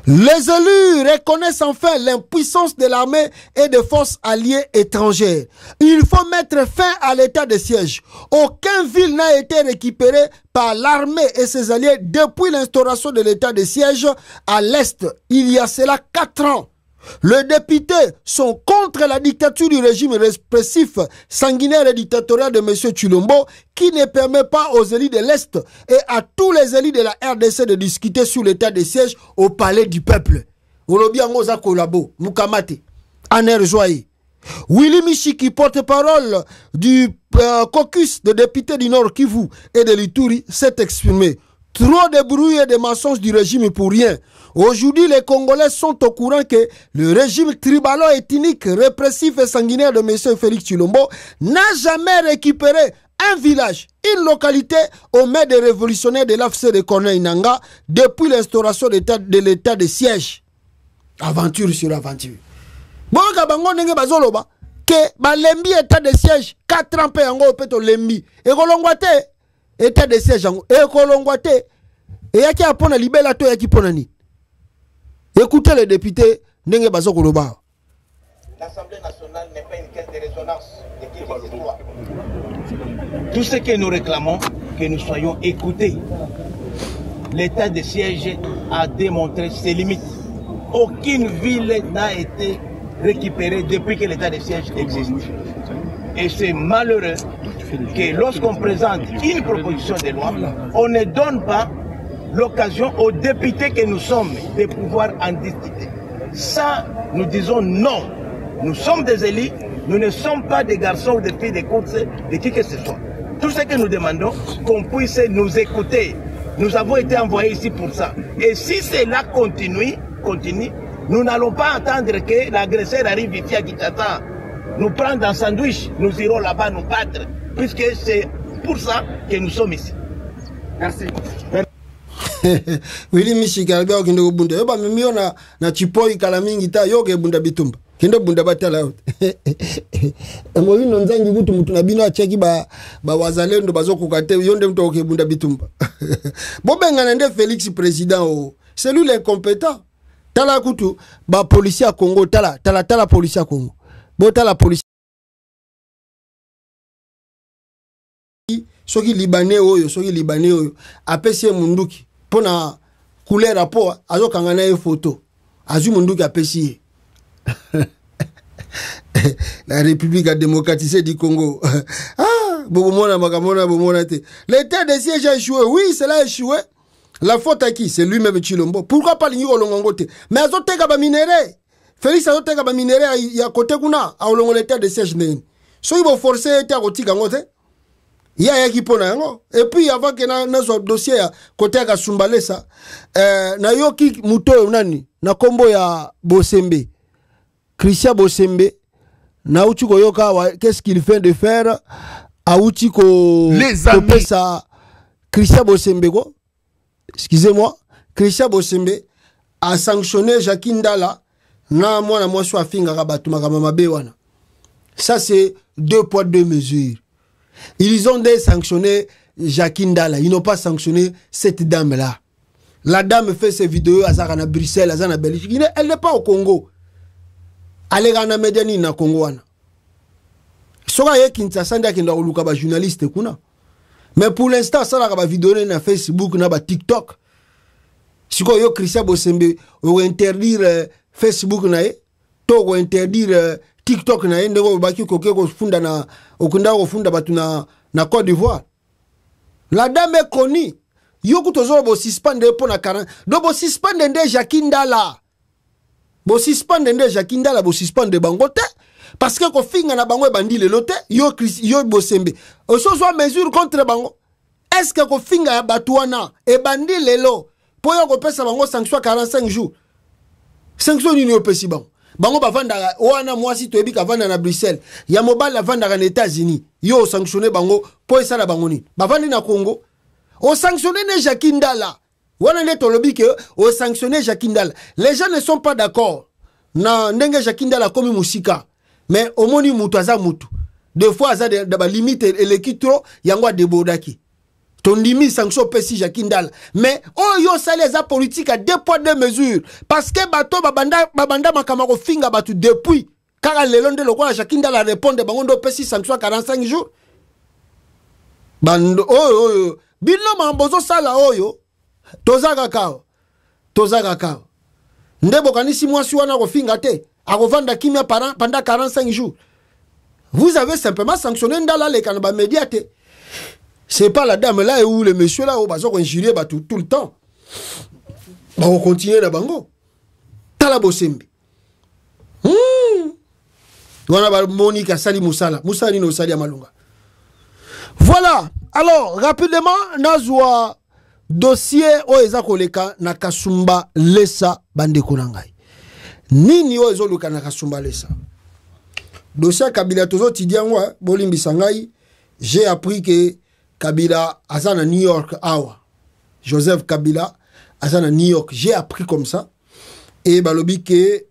Les élus reconnaissent enfin l'impuissance de l'armée et des forces alliées étrangères. Il faut mettre fin à l'état de siège. Aucune ville n'a été récupérée par l'armée et ses alliés depuis l'instauration de l'état de siège à l'Est, il y a cela 4 ans. Les députés sont contre la dictature du régime répressif, sanguinaire et dictatorial de M. Tshilombo, qui ne permet pas aux élus de l'Est et à tous les élus de la RDC de discuter sur l'état de siège au palais du peuple. Willy Michiki, porte-parole du caucus de députés du Nord Kivu et de l'Ituri, s'est exprimé. Trop de bruit et de mensonges du régime pour rien. Aujourd'hui, les Congolais sont au courant que le régime tribalo-ethnique, répressif et sanguinaire de M. Félix Tshilombo n'a jamais récupéré un village, une localité au mains des révolutionnaires de l'AFC de Corneille Nangaa depuis l'instauration de l'état de siège. Aventure sur aventure. Bon, kabango nenge bazoloba que balembi état de siège 4 ans pe yango peto lembi. Et kolongwate état de siège yango. Et kolongwate et yaki apona libela to yaki ponani. Écoutez les députés nenge bazokoloba. L'Assemblée nationale n'est pas une caisse de résonance de qui que ce soit. Tout ce que nous réclamons, que nous soyons écoutés. L'état de siège a démontré ses limites. Aucune ville n'a été récupérée depuis que l'état de siège existe. Et c'est malheureux que lorsqu'on présente une proposition de loi, on ne donne pas l'occasion aux députés que nous sommes de pouvoir en discuter. Ça, nous disons non. Nous sommes des élus, nous ne sommes pas des garçons ou des filles de course de qui que ce soit. Tout ce que nous demandons, qu'on puisse nous écouter. Nous avons été envoyés ici pour ça. Et si cela continue, nous n'allons pas attendre que l'agresseur arrive ici à Kinshasa, nous prendre un sandwich, nous irons là-bas nous battre, puisque c'est pour ça que nous sommes ici. Merci. Willy Michika alibia kinde kubunda. Yoba mimio na chipoi kalamingi ta yoke bunda bitumba. Kinde bunda batala out. Emo hino nzangi butu mtu nabino acheki ba wazalendo bazoko kate yonde mtu oke bunda bitumba. Bobe nganende Félix président o. C'est lui l'incompétent. Tala kutu ba policier à Congo tala policier à Congo. Bo tala policier soki libanais oyo apesi munduki pona couleur apo azo kangana e photo azu munduki apesi la République démocratique du Congo. Bomona te. L'état de siège a échoué. Oui, cela a échoué. La faute à qui? C'est lui-même Tshilombo. Pourquoi pas l'ingo longongote? Mais azo teka ba minéré. Félix azo teka ba minéré ya côté kuna a longo l'état de siège neni. So ibo forcer eta kotika ngote. Ya qui pona yango. Et puis avant que na so dossier ya côté ka Sumbalesa na yoki muto nani na kombo ya Bosembe. Christian Bosembe na uchi koyoka qu'est-ce qu'il fait de faire a uchi ko les amis ça Christian Bosembe ko excusez-moi Christian Bosembe a sanctionné Jacques Ndala na mwana mwasi afinga ka batu makama mabe wana. Ça c'est 2 poids 2 mesures. Ils ont sanctionné Jacques Ndala, ils n'ont pas sanctionné cette dame là. La dame fait ses vidéos à Bruxelles, à Belgique, elle n'est pas au Congo. Elle est en Médiani na Congo wana. Soka ye Kinshasa nda kenda oluka ba journaliste kuna. Mais pour l'instant ça la ba vidéo na Facebook na ba TikTok. Siko yo Christian Bosembe o interdire Facebook na ye, to interdire TikTok na ye ndeko baki koke ko funda na okunda ko funda batu na Côte d'Ivoire. La dame est connue. Yo kutozo bo suspendre pour na 40. Do bo suspendre nde Jacques Ndala. Bo suspendre nde Jacques Ndala bo suspendre bangote. parce que kofinga na bango bandi le lote yo bosembe osozwa mesure contre bango. Est-ce que kofinga ya batuana e bandi lelo po yo kopesa bango sanction 45 jours sanction nini opesi bango bango bavanda wana mwasi toyebi kavanda na Bruxelles ya mobile avanda na États-Unis yo sanctionner bango po esala bango nini bavandi na Congo o sanctionner ne Jacques Ndala wana le tolobi ke o sanctionner Jacques Ndala. Les gens ne sont pas d'accord na ndenge Jacques Ndala komi musika mais omoni mutu aza mutu des fois aza de ba limite elekitro yango debodaki tondimi sanction pesi Jacques Ndala mais oh yo ça les a politique à 2 poids 2 mesures parce que bato babanda makama ko finga batu depuis kaka lelo nde lokola Jacques Ndala répondre bango ndo pesi sanction 45 jours bando oh bino mambozo sala oyo tozaka kao ndebo kanisi mwasi wana ko finga te akovanda kimia pendant 45 jours. Vous avez simplement sanctionné Ndala les canaba médiaté. C'est pas la dame là ou le monsieur là où bazo injurier tout le temps. Ba on continue na bango. Tala bosembe. Wana ba Monica Sali Musala. Musali no Sali Malunga. Voilà. Alors, rapidement, nazwa dossier o eza koleka na Kasumba Lesa bandeko nangai. Nini o ezo luka na Kasumba Lesa? Dossier Kabila tozo tidiangwa bolimbi sangai. J'ai appris que Kabila azana New York awa. Joseph Kabila azana New York. J'ai appris comme ça. Et balobi que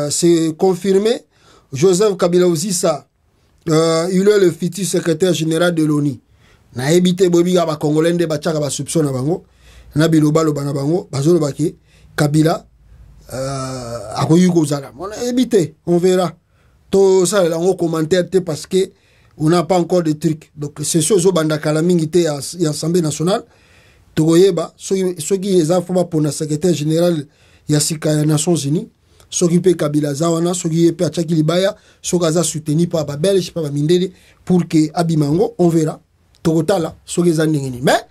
c'est confirmé. Joseph Kabila aussi ça. Il est le futur secrétaire général de l'ONU. Na ebité bobi ba congolais de bachaka ba soupçon na bango. Na biloba lo bana bango bazolo baki Kabila akoyi kozala. On a évité, on verra. Tout ça là on commentaire parce que on n'a pas encore de trucs. Donc c'est chose au banda kalamingi te à l'Assemblée nationale. Togoyeba ceux qui les affaires pour le secrétaire général Yassika des Nations Unies, ceux qui paient Kabila Zawana, ceux qui paient Tchaki Libaya, ceux qui sont soutenus par les Belges, par les Mindele, pour que Abimango, on verra. Togotala, ceux qui sont ningini. Mais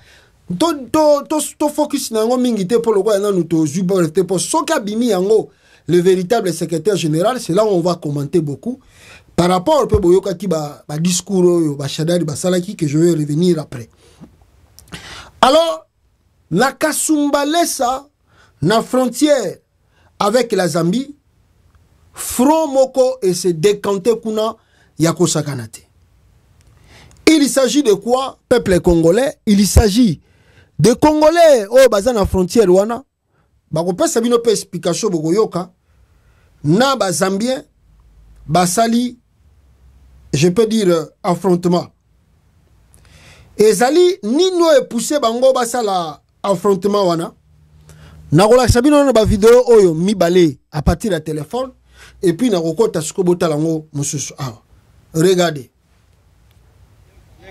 to focus na ngo mingi te pour le quoi nous to zubo te pour ceux qui abimi yango le véritable secrétaire général, c'est là où on va commenter beaucoup par rapport au peu boyoka ki ba discours ba shadari ba salaki que je vais revenir après. Alors la Kasumba Lesa na frontière avec la Zambie, front moko et se décanter kuna yako sakanate. Il s'agit de quoi, peuple congolais? Il s'agit de Congolais au bazan na frontière wana. Bako pesa bino pe explication boko yoka. Na ba Zambien basali, je peux dire affrontement. Et zali nino e poussé bango basala affrontement wana. Nakola sabino na ba vidéo oyo mibale à partir de téléphone et puis nakokota siko botalango mususu. Regardez. Oui,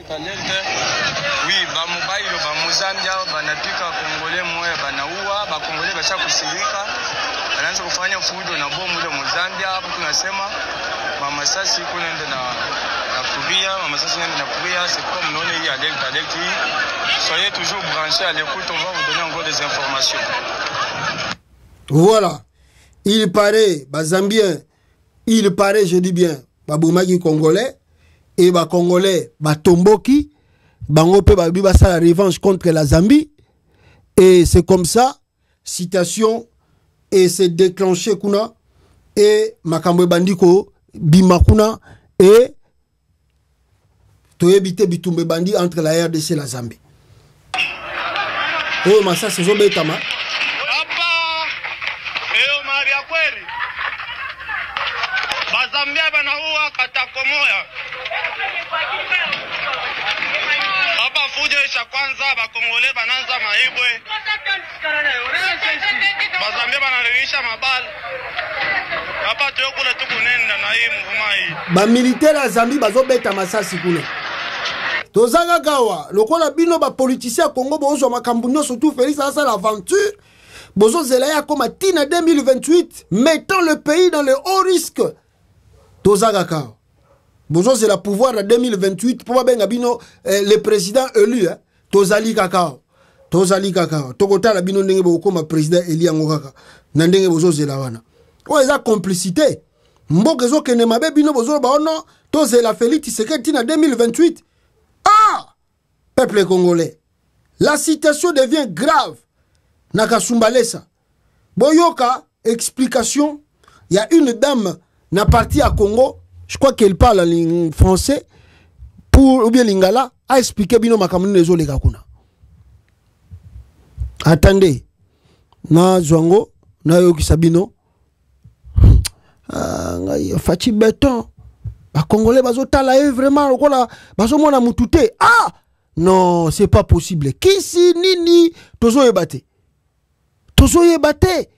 ba mobile ba Mozambia banapika Congolais moya banaua ba Congolais basha kusirika anaanza kufanya fujo na bomu ile Mozambia. Hapo tunasema mama sasi kunaenda na kuria, mama sasi naenda na kuria. C'est comme non il y a alerte. Soyez toujours branchés à l'écoute, on va vous donner encore des informations. Voilà. Il paraît ba Zambien, il paraît, je dis bien, ba boumaki Congolais et ba Congolais ba tomboki bango pe ba biba la revanche contre la Zambie et c'est comme ça citation et c'est déclenché kuna et makambo bandiko bimakuna et to éviter bitumbe bandi entre la RDC et la Zambie. Oh massa c'est zo betama Bazambia banaua katakomoya. Hapa fujo isha kwanza bakongole bananza maibwe. Bazambia banarudisha mabala. Hapa tuyo kule tukunenda na hii mvuma hii. Ba militaire ya Zambie bazobeta masasi kule. Tozanga gawa lokola bino ba politicien Congo bozo makambu nyonso tout Félix ça l'aventure. Bozo zelaya comme tina 2028 mettant le pays dans le haut risque. Tozaga kao. Bozo c'est le pouvoir en 2028 pour benga bino le président élu hein. Tozali kakao. Tozali kakao. Tokota la bino ndenge boko ma président élu ngokaka. Na ndenge bozo zela wana. O eza complicité. mboka ezokende mabe bino bozoloba ono tozela Félix Tshisekedi na 2028. Ah, peuple congolais, la situation devient grave. Nakasumbalesa. Boyoka, explication. Il y a une dame na partie à Congo, je crois qu'elle parle en français, pour, ou bien lingala, a expliqué bino makamuni nezo lega kuna. Attendez. Na Zwango, na yoki sabino. Fachi béton. Ba Congolais bazo tala vraiment lokola bazo mona mutute. Ah! Non, c'est pas possible. Kisi nini tozo yebate. Tozo yebate.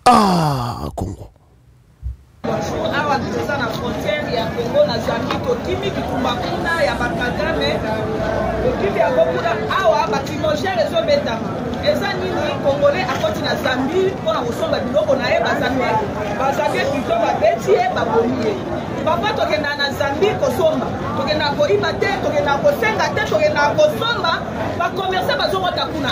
Ah, Congo. Awa toza na frontière ya Congo na Zambie tokimi kitumba kuna ya bakagame tokimi ya kuna awa batimogere ezobetama eza nini Congolais akoti na Zambie mpona kosomba biloko na ye bazambie plutôt babeti ye babomi ye papa tokenda na Zambie kosomba tokenda koyiba te tokenda kosenga te tokenda kosomba bakomerse bazokota kuna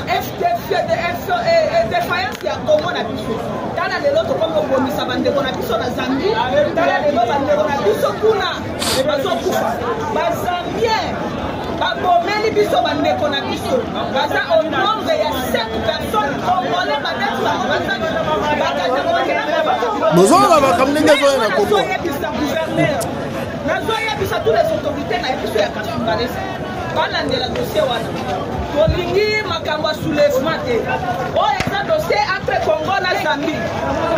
défaillance ya Congo na biso tala lelo tokomi kobomisa bandeko na biso na Zambie tala lelo bandeko na biso kuna bazokufa bazambien babomeli biso bandeko na biso baza au nombre ya 7 personnes congolais badeti bango bozoloba makambo ndenge ezoya na Congo nazoyebisa tous les autorités na biso ya Kasumbalesa balandela dossier wana tolingi makambo ya soulèvement te oyo eza dossier entre Congo na Zambie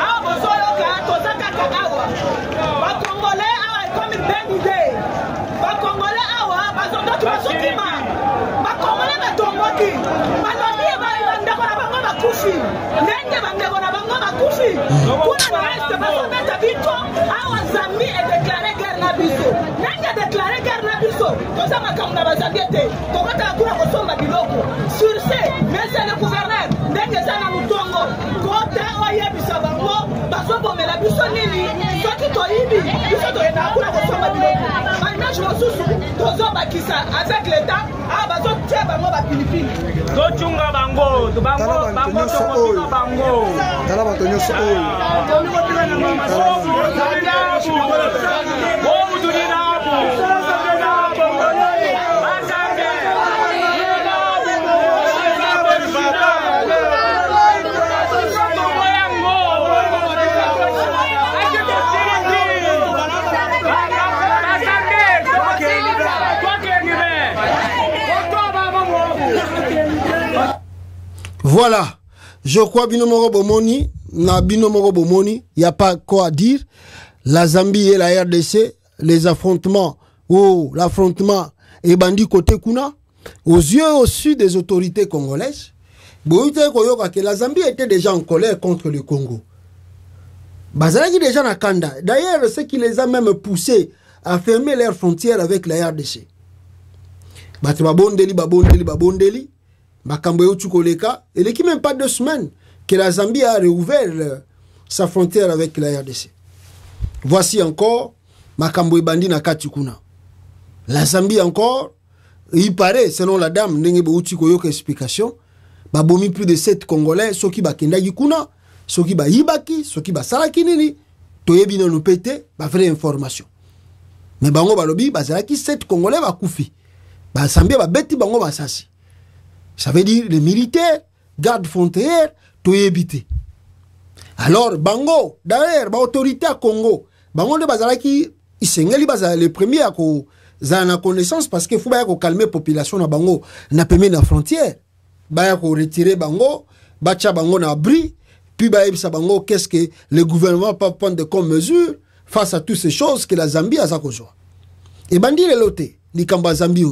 awa bozoyoka toza kaka awa bakongolais awa ekomi benide bakongolais awa bazodoki bazokima bakongolais batomboki balobi bandeko na bango bakufi ndenge bandeko na bango bakufi kuna na este bazobeta bito awa Zambie edeklare guerre na biso ndenge edeklare guerre na biso toza makambo na bazambie te tokotaka kuna kosomba biloko sur ce monsieur le gouverneur ndenge eza na mutongo kota oyebisa bango bazobomela biso nini soki toyibi biso toyenda kuna kosomba biloko baimage mosusu tozobakisa avec l'état awa bazotia bango bapilipili tochunga bango tokotunga bango tala bato nyonso oyo Voilà, je crois Binomoro Bomoni, na Binomoro Bomoni, il n'y a pas quoi à dire. La Zambie et la RDC, les affrontements, l'affrontement est bandit côté Kuna, aux yeux au sud des autorités congolaises, la Zambie était déjà en colère contre le Congo. Bazalaki déjà na Kanda. D'ailleurs, ce qui les a même poussés à fermer leurs frontières avec la RDC. Babondeli. Makambo Tchukoleka, et qui même pas 2 semaines que la Zambie a réouvert sa frontière avec la RDC. Voici encore Makambo Bandi na Katikuna. La Zambie encore, il paraît, selon la dame, Nengebou Tchukoyoka explication, babomi plus de 7 Congolais, Soki Bakenda Yikuna, Soki Ba Yibaki, Soki Ba Salakinini, Toyebi no pété, ba vraie information. Mais Bango Balobi, Bazalaki 7 Congolais ba Koufi. Ba Zambie ba Beti Bango Basasi. Ça veut dire les militaires, gardes frontières, tout éviter. Alors, Bango, d'ailleurs, l'autorité à Congo, Bango de Bazalaki, il s'est les premiers à la connaissance parce qu'il faut calmer la population à Bango, n'a pas mis la frontière. Baya ko retirer Bango, Bacha Bango na abri, puis Baya Bango, qu'est-ce que le gouvernement peut prendre comme mesure face à toutes ces choses que la Zambie a zakozwa. Et Bandi le loté, ni Kamba Zambie.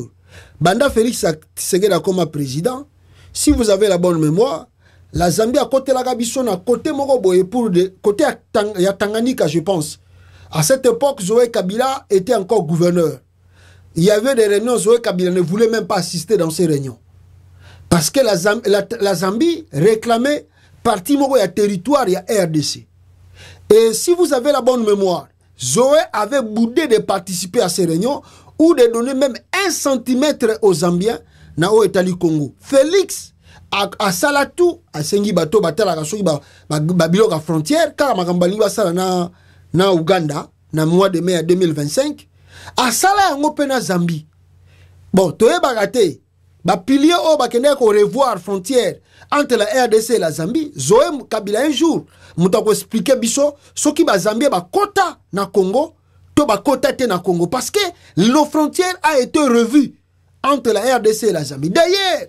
Banda Félix Tshisekedi comme président, si vous avez la bonne mémoire, la Zambie à côté la Gabison, à côté Moroboye, pour côté Tanganyika, je pense. À cette époque, Zoé Kabila était encore gouverneur. Il y avait des réunions, Zoé Kabila ne voulait même pas assister dans ces réunions. Parce que la Zambie réclamait partie Moroboye territoire, il y a RDC. Et si vous avez la bonne mémoire, Zoé avait boudé de participer à ces réunions ou de donner même 1 centimètre aux Zambiens na Etali Congo. Félix à Salatou, à Sengi Bato, Batala, Babilok à frontière, car Makambali Basala na Ouganda, na mois de mai 2025, à Sala Ngopena Zambie. Bon, Toye Bagate, pilier au Bakene ko revoir frontière entre la RDC et la Zambie, Zoé Kabila un jour, Moutako expliquer biso, ce qui ba Zambie ba kota na Congo, to ba kota te na Congo, parce que nos frontières a été revue entre la RDC et la Zambie. D'ailleurs,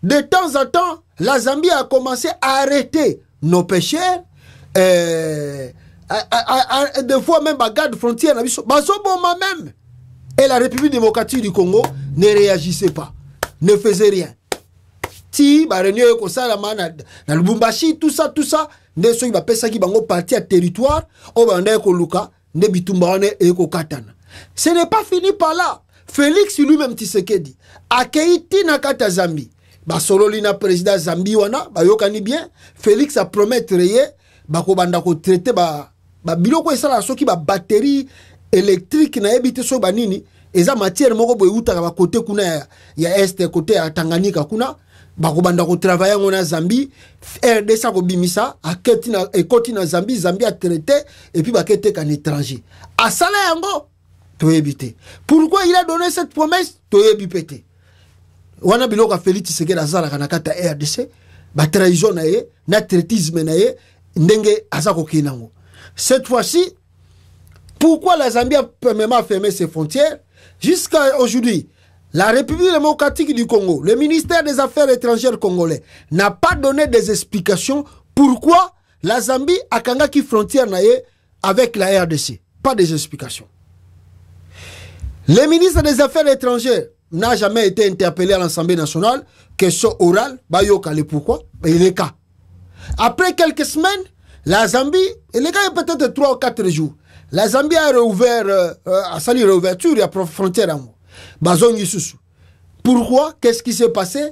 de temps en temps, la Zambie a commencé à arrêter nos pêcheurs, des fois même à garde frontière, même. Et la République démocratique du Congo ne réagissait pas, ne faisait rien. Si, na Lubumbashi, tout ça, ne so ba pesa ki bango parti à territoire, o banda ko luka, ne bitumba ne e ko katana. Ce n'est pas fini par là. Félix lui-même Tshisekedi akeiti na kata Zambie. Basololi na président Zambie wana, ba yokani bien, Félix a promettre ye ba ko banda ko traiter ba biloko esala soki ba batterie électrique na ebité so banini, eza matière moko boye uta ba côté kuna ya est côté ya Tanganyika kuna. Bakobanda ko travailler ngona Zambie, RDC ko bimisa aketi na ekoti na Zambie, Zambie a traité et puis bakete kan étranger. A sala yango to éviter. Pourquoi il a donné cette promesse? To éviter. Wana biloko Félix Tshisekedi azala kana kata RDC, ba trahison na ye, na traitisme na ye, ndenge azako kinango. Cette fois-ci, pourquoi la Zambie a permanemment fermé ses frontières jusqu'à aujourd'hui? La République démocratique du Congo, le ministère des Affaires étrangères congolais, n'a pas donné des explications pourquoi la Zambie a kangaki frontière avec la RDC. Pas des explications. Le ministre des Affaires étrangères n'a jamais été interpellé à l'Assemblée nationale. Question orale, bayoka le pourquoi, il est cas. Après quelques semaines, la Zambie, il est peut-être 3 ou 4 jours, la Zambie a réouvert, a sali réouverture, il y a frontière à moi. Pourquoi? Qu'est-ce qui s'est passé?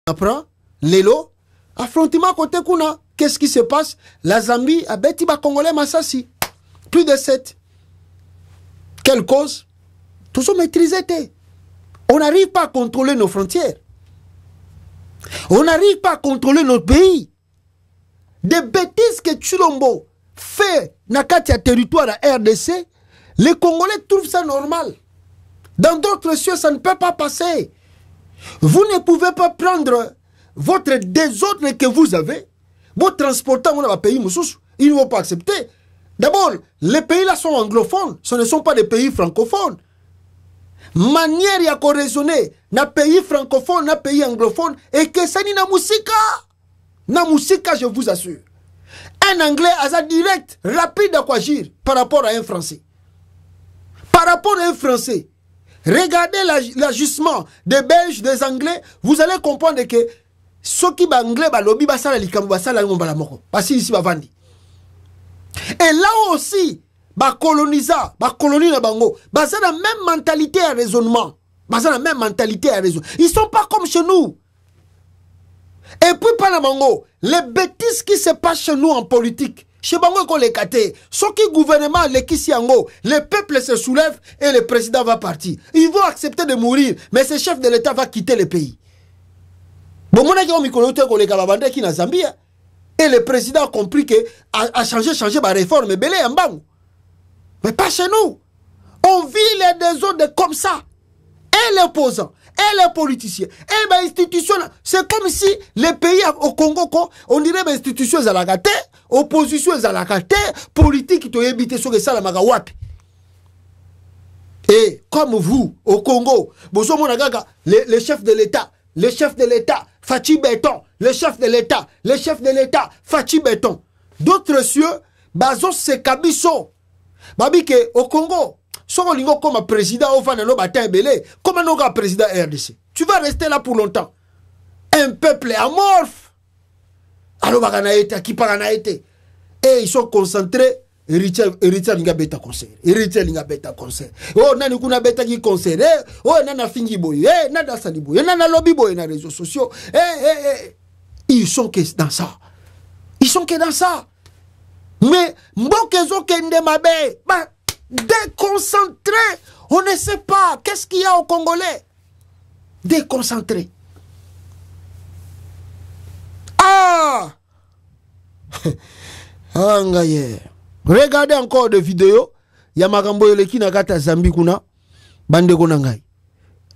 Apprend Lelo, affrontement côté Kuna. Qu'est-ce qui se passe? La Zambie a bêti ba Congolais Massassi. Plus de 7. Quelle cause? Tout ça maîtrisé. On n'arrive pas à contrôler nos frontières. On n'arrive pas à contrôler notre pays. Des bêtises que Chulombo fait dans le territoire de RDC, les Congolais trouvent ça normal. Dans d'autres cieux, ça ne peut pas passer. Vous ne pouvez pas prendre votre désordre que vous avez, vous transporter dans un pays, ils ne vont pas accepter. D'abord, les pays là sont anglophones, ce ne sont pas des pays francophones. Manière ya ko raisonner, na pays francophone, na pays anglophone, et que ça ni na musika. Na musika, je vous assure. Un anglais a direct, rapide à quoi agir par rapport à un français. Par rapport à un français, regardez l'ajustement des Belges, des Anglais, vous allez comprendre que ce qui est anglais, lobby basala likambo basala ngombala moko. Parce ici bavandi. Et là aussi, colonisa, colonie na bango, basa la même mentalité à raisonnement. Basa la même mentalité à raisonnement. Ils sont pas comme chez nous. Et puis par la bango, les bêtises qui se passent chez nous en politique. Chez bango qu'on les kate. Ce qui gouvernement les kisiango, le peuple se soulève et le président va partir. Ils vont accepter de mourir, mais ce chef de l'État va quitter le pays. Bon, mon ami qui na Zambie. Et le président a compris que a changé ma réforme belé en bang. Mais pas chez nous. On vit les désordres comme ça. Et les opposants, et les politiciens, et les institutions. C'est comme si les pays au Congo, on dirait les institutions à la gâte, opposition à la gâte, politique qui ont évité sur ça la magawat. Et comme vous, au Congo, les chefs de l'État, Fachi Béton, le chef de l'État, Fachi Béton. D'autres cieux, Bazos se kabiso. Babi que au Congo, Sokolingo comme président au Fanano Batin Belé, comme un président RDC. Tu vas rester là pour longtemps. Un peuple amorphe. Alors Baganaïte, qui Paranaïte. Et ils sont concentrés. Héritier linga beta concert. Héritier linga beta concert. Oh nani kuna beta qui concert. Oh nana fingi boy. Nana sali boy. Nana lobby boy na réseaux sociaux. Ils sont que dans ça. Ils sont que dans ça. Mais mbokezo kende mabe. Bah déconcentré. On ne sait pas qu'est-ce qu'il y a au Congolais. Déconcentré. Ah! Regardez encore des vidéos. Yamakambo Yoleki Nakata Zambie kuna. Bande Konangai.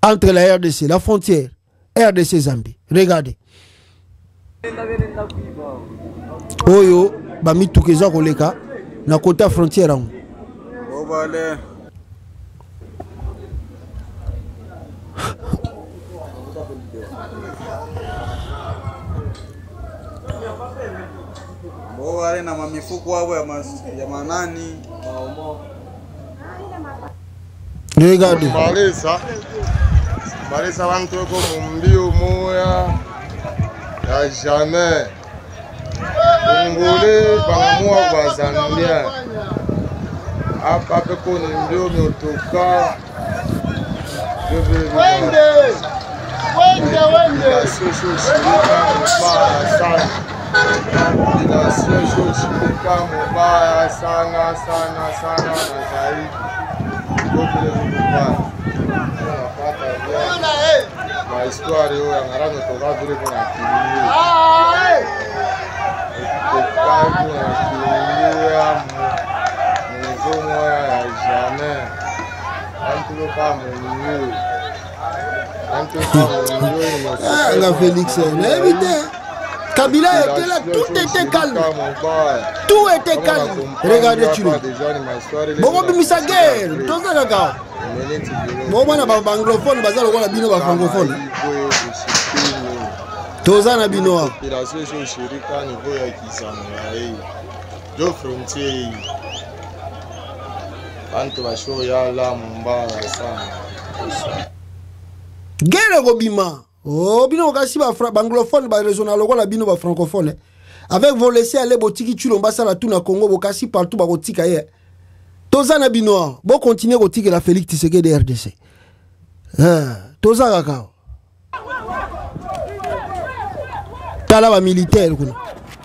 Entre la RDC, la frontière, RDC Zambie. Regardez. Oyo, bami tukeza koleka. Na kota frontière angu. Obale. Wale na mamifuko wao ya manani. Regardez. Balesa bantu ko mumbio moya ya jamais. Ngole bangamua kwa Zambia. Hapa peko ni mbio miotoka. Wende. Sio shirika sana. Ila sio shirika mbaya sana na zaidi. La histoire yo ya ngarazo toka vile kuna kilio. Mzomo ya jamais. Antulo kama mwenyewe. La Félix, Kabila était là, tout était calme. Tout était calme. Regardez Chilo. Bon, bimisa guerre. Tout ça d'accord. Bon, on a pas anglophone, bazar on a bino ba francophone. Tout ça na bino. La solution shirika niveau ya Kisangani hii. Jo frontier. Bantu basho ya la mbaya sana. Guerre Robima. Oh, bino kasi ba anglophone ba régional lokola bino ba francophone. Avec vous laisser aller botiki tulomba sala tout na Congo bokasi partout ba kotika ye. Tozana bino, bon continuer kotika la Félix Tshisekedi de RDC. Toza kaka. Tala ba militaire kuna.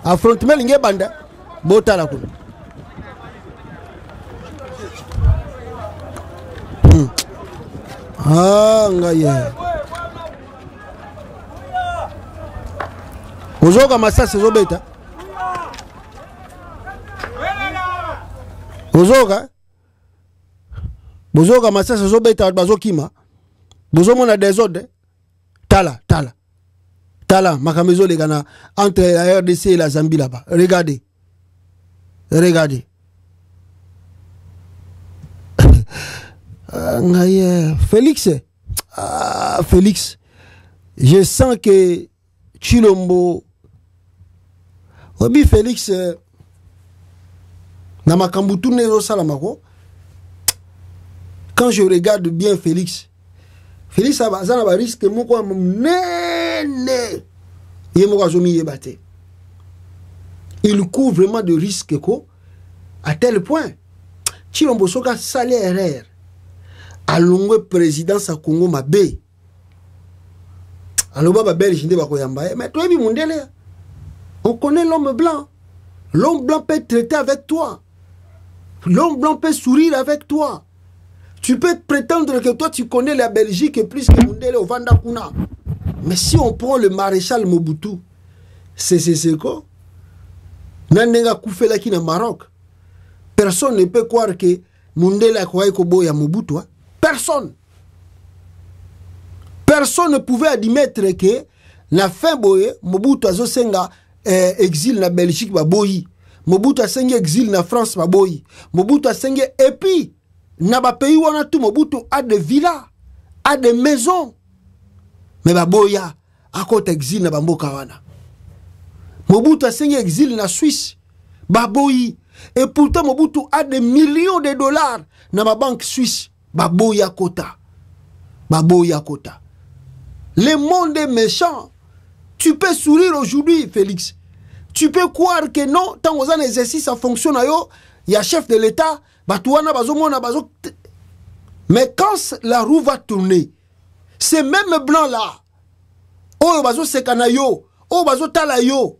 Affrontement linge banda botala kuna. Ah ngaye. Ozoka masasa zobeta. Ozoka. Bozoka masasa zobeta bazokima. Bozomona désordre. Tala makamezo les gana entre la RDC et la Zambie là-bas. Regardez. Félix. Félix. Je sens que Chilombo Obi Félix na makambutu nezo salamako. Quand je regarde bien Félix a bazana ba risque moko nene. Yemoko azomi yebate. Il couvre vraiment de risques ko à tel point Chilombo soka salaire alongwe présidence à Congo mabe. Alors baba belge ndeba koyamba mais toi bi mundele. On connaît l'homme blanc. L'homme blanc peut traiter avec toi. L'homme blanc peut sourire avec toi. Tu peux prétendre que toi tu connais la Belgique plus que Mundele au Vandakuna. Mais si on prend le maréchal Mobutu, c'est quoi? Nandenga Koufela qui na Maroc. Personne ne peut croire que Mundele a croyé Kobo ya Mobutu. Personne. Personne ne pouvait admettre que la fin boye Mobutu azo senga exil na Belgique ba boyi. Mobutu a senga exil na France ba boyi. Mobutu a senga et puis na ba pays wana tout Mobutu a des villas, a des maisons. Mais ba boya a côté exil na bamboka wana. Mobutu a senga exil na Suisse ba boyi. Et pourtant Mobutu a des millions de dollars na ba banque suisse ba boya kota. Ba boya kota. Le monde est méchant. Tu peux sourire aujourd'hui, Félix. Tu peux croire que non, tant que un exercice, ça fonctionne. Il y a chef de l'État. Mais quand la roue va tourner, ces mêmes blancs-là, oh, bazo sekanayo, oh, bazo talayo,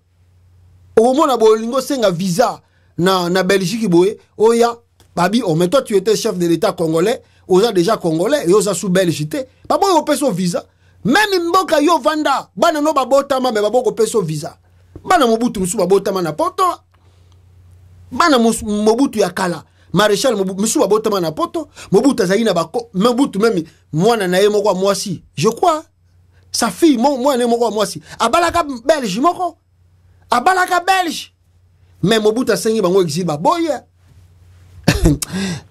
au moment où on a visa na Belgique, oh, ya, babi, oh, mais toi, tu étais chef de l'État congolais, on a déjà congolais, et on a sous Belgique. Pas bon, on peut son visa. Même mboka yo vanda, bana no babotama me baboko peso visa. Bana Mobutu musu babotama na poto. Bana Mobutu ya kala. Maréchal Mobutu musu babotama na poto. Mobutu azali na bako. Mobutu même mwana na ye moko mwasi. Je crois. Sa fille mwana moko mwasi. Abalaka belge moko. Abalaka belge. Mais Mobutu asengi bango exil ba boya.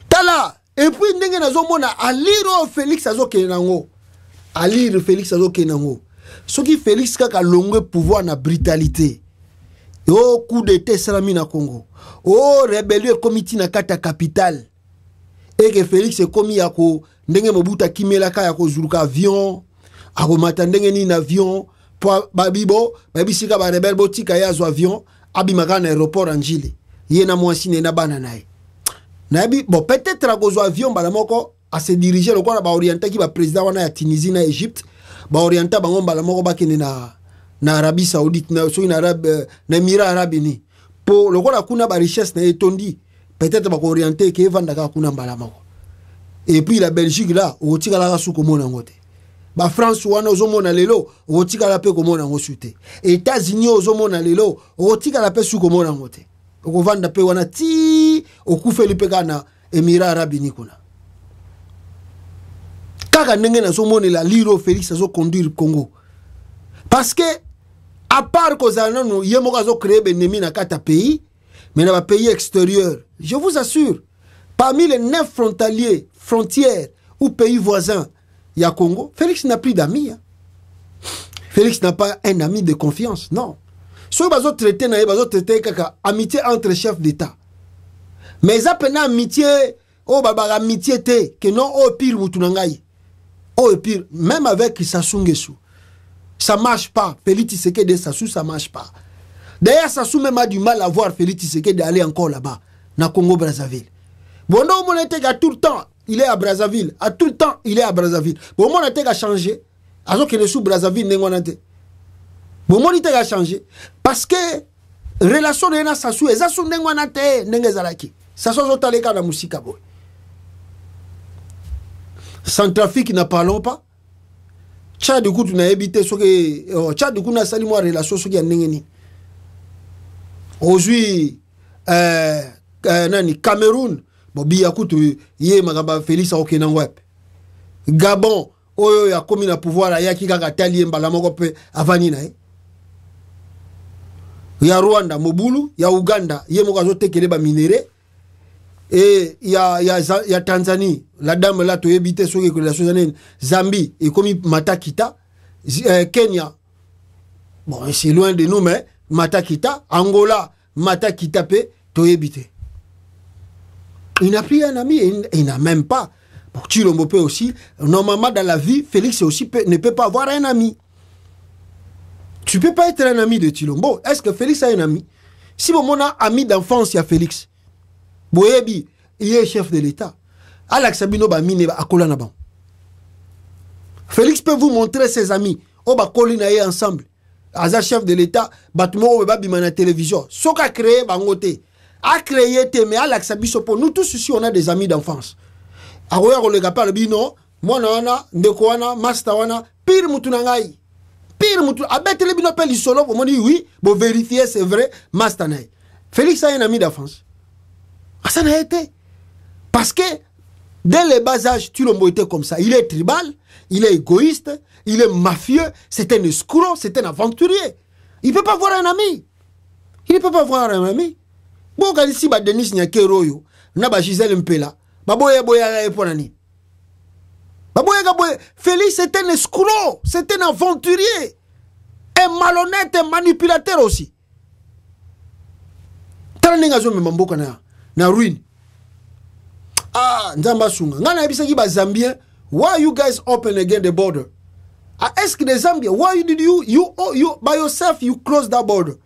Tala. Et puis ndenge nazomona aliro Félix azoke nango. Alire Félix azoke nango. Ce qui Félix kaka longwe pouvoir na brutalité. Oh coup d'état salami na Congo. Oh rébellion comité na kata capitale. Et que Félix est commis yako ndenge Mobutu kimela ka yako zuruka avion. Ako matandenge ni avion pour babibo babisika ba rebel botika yazo avion abimaka na aéroport Anjili. Yena mwasi na bana nae. Nabi bon peut-être à cause avion balamoko à se diriger le quoi ba orienter qui va président wana ya Tunisie na Égypte ba orienter bango balamoko ba kene na Arabie Saoudite na so na Émirats Arabes Unis pour le quoi kuna ba richesse na etondi peut-être ba orienter ke vanda ka kuna balamoko et puis la Belgique là otika la su ko mona ngote ba France wana ozomona lelo otika la pe ko mona ngosute États-Unis ozomona lelo otika la pe su ko mona ngote okovanda pe wana ti okufeli pe kana Émirats Arabes Unis kuna kaka ndenge na somone la liro Félix azo conduire Congo parce que à part kozana no yemo azo créer benemi na kata pays mais na ba pays extérieur je vous assure parmi les 9 frontières ou pays voisins il y a Congo Félix n'a plus d'amis hein. Félix n'a pas un ami de confiance non. So bazo traité na bazo traité kaka amitié entre chefs d'état. Mais ça pena amitié oh baba amitié te que non oh pire mutunangai. Oh pire même avec Sassou Nguesso. Ça marche pas. Félix Tshisekedi Sassou ça marche pas. D'ailleurs Sassou même a du mal à voir Félix Tshisekedi d'aller encore là-bas na Congo Brazzaville. Bon non mon était tout le temps il est à Brazzaville, à tout le temps il est à Brazzaville. Bon mon était a changé. Azo que le sous Brazzaville n'engwanate. Bon, mon idée a changé parce que relation de na Sassou et Sassou n'engwana te n'engezalaki. Sassou zotaleka na musika boy. Sans trafic n'a parlons pas. Tchad du coup tu n'as évité ce que Tchad du coup n'a sali moi relation ce qui a n'engeni. Aujourd'hui nani Cameroun bon biya kutu yé magaba Félix Okenangwep. Gabon oyo ya komi na pouvoir ya ki kaka tali mbala moko pe avani na ya Rwanda Mobulu ya Uganda ye moko azotekele ba minéraux et ya Tanzanie la dame là to ebité soki que la chose Zambie et komi Matakita Kenya bon c'est loin de nous mais Matakita Angola Matakita pe to ebité il n'a plus un ami et il n'a même pas bon, Tshilombo peut aussi normalement dans la vie Félix aussi ne peut pas avoir un ami. Tu peux pas être un ami de Tshilombo. Est-ce que Félix a un ami? Si mon a ami d'enfance, il y a Félix. Boyebi, il est chef de l'État. Alex Sabino ba mine ba akola na ban. Félix peut vous montrer ses amis. On va coller ensemble. Aza chef de l'État, bâtiment on va bimana télévision. Soka créé bangote. A créé mais Alex Sabiso pour nous tous ici on a des amis d'enfance. Aroya ko le gapa le bino, moi na ndeko wana, master wana, pire mutunangai. Pire mutu abete le bino peli solo pour dit oui, bon vérifier c'est vrai, master naï. Félix a un ami d'enfance. Ah ça n'a été parce que dès le bas âge, Tshilombo était comme ça, il est tribal, il est égoïste, il est mafieux, c'est un escroc, c'est un aventurier. Il peut pas avoir un ami. Il ne peut pas avoir un ami. Bon quand ici ba Denis Nyakeroyo, na ba Gisèle Mpela. Baboya boya eponani. Baboya gaboya. Félix c'est un escroc, c'est un aventurier, un malhonnête, un manipulateur aussi. Talenga zo memamboka na ruine. Ah, nzamba sunga. Ngana ebisaki ba Zambien, why you guys open again the border? I ask the Zambia, why did you by yourself you close that border?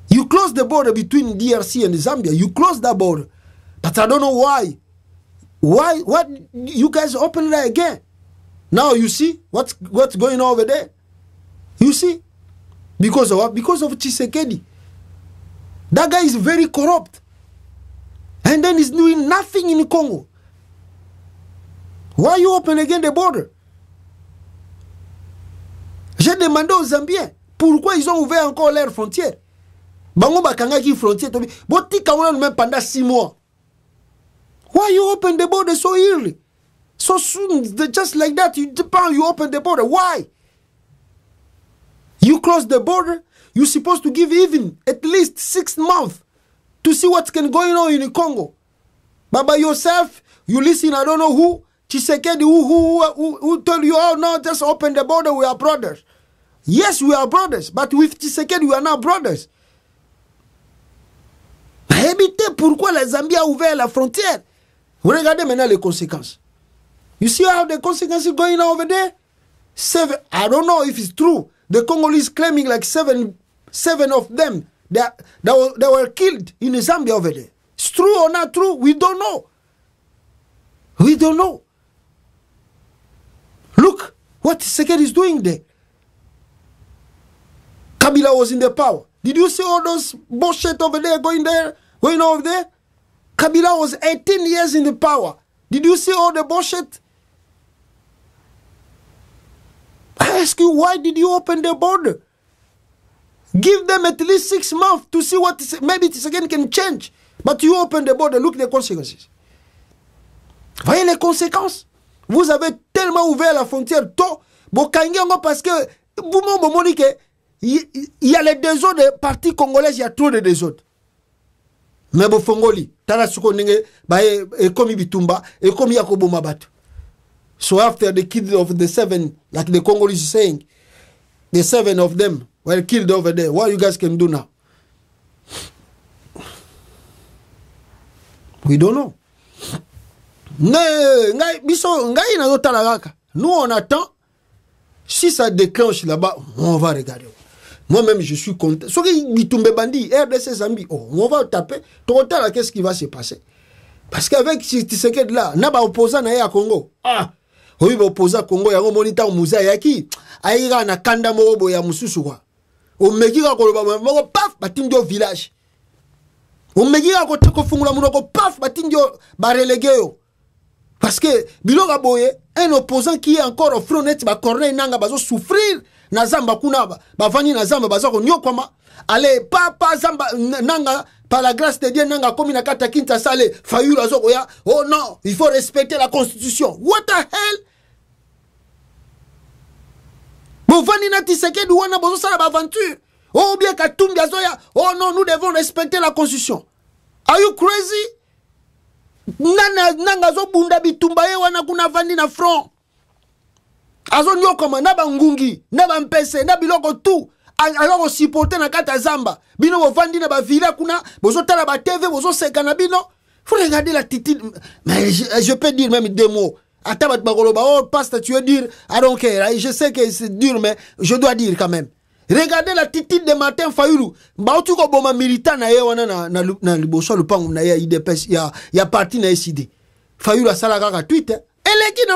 You close the border between DRC and Zambia. You close that border. But I don't know why. Why? What? You guys open it again. Now you see what's going on over there. You see? Because of what? Because of Tshisekedi. That guy is very corrupt. And then he's doing nothing in Congo. Why you open again the border? J'ai demandé aux Zambiens pourquoi ils ont ouvert encore leurs frontières. Bango bakanga qui frontière tobi. Boti kawana même pendant 6 mois. Why you open the border so early? So soon, just like that, you open the border. Why? You close the border, you're supposed to give even at least 6 months to see what's going on in Congo. But by yourself, you listen, I don't know who, Tshisekedi, who told you, oh no, just open the border, we are brothers. Yes, we are brothers, but with Tshisekedi, we are not brothers. Évitez pourquoi la Zambie a ouvert la frontière. Vous regardez maintenant les conséquences. You see how the consequences going on over there? 7, I don't know if it's true. The Congolese claiming like seven of them that were killed in Zambia over there. It's true or not true? We don't know. We don't know. Look what Tshisekedi is doing there. Kabila was in the power. Did you see all those bullshit over there going over there? Kabila was 18 years in the power. Did you see all the bullshit? I ask you, why did you open the border? Give them at least 6 months to see what maybe this again can change. But you open the border, look the consequences. Voyez les conséquences. Vous avez tellement ouvert la frontière tôt, parce que il y a les désordres des partis congolais, il y a trop de désordres. Mais bon Fongoli, tala suko nenge ba e komi bitumba, e komi yakobo mabatu. So after the kids of the 7, like the Congolese is saying, the 7 of them were killed over there. What you guys can do now? We don't know. Nous on attend. Si ça déclenche là-bas, on va regarder. Moi-même, je suis content. Ce qui Bitumbe Bandi, RDC Zambie, on va taper. Total, qu'est-ce qui va se passer? Parce qu'avec Tshisekedi là, n'a pas opposant à Congo. Ah! Oui, opposant Congo, il y a un moniteur Moussa Yaki. Aïra na kanda morobo ya mususu wa. O megira ko ba paf batindio village. O megira ko teko fungula munoko paf batindio ba relegeo. Parce que biloga boye un opposant qui est encore au front net ba corner nanga bazo souffrir na zamba kuna ba vani na zamba bazo ko nyokoma. Allez papa zamba nanga par la grâce de Dieu nanga komi na kata kinta sale Fayulu azoko ya. Oh non, il faut respecter la constitution. What the hell? Bovani na Tshisekedi wana bozo sala ba aventure. Oh bien Katumbi azoya. Oh non, nous devons respecter la constitution. Are you crazy? Nanga zo bunda bitumba ye wana kuna vandi na front. Azo nyokoma na bangungi, na bampese, na biloko tout. Alors supporter na kata zamba. Bino bo vandi na ba villa kuna, bozo tala ba TV, bozo seka na bino. Faut regarder la titine. Mais je peux dire même 2 mots. Atabat bagoloba, oh pasteur, tu veux dire, I don't care. Je sais que c'est dur, mais je dois dire quand même. Regardez la titine de Martin Fayulu. Ba tu ko boma militant na ye wana na liboso lupangu na ye IDPS ya parti na SID. Fayulu asala kaka tweet. Eleki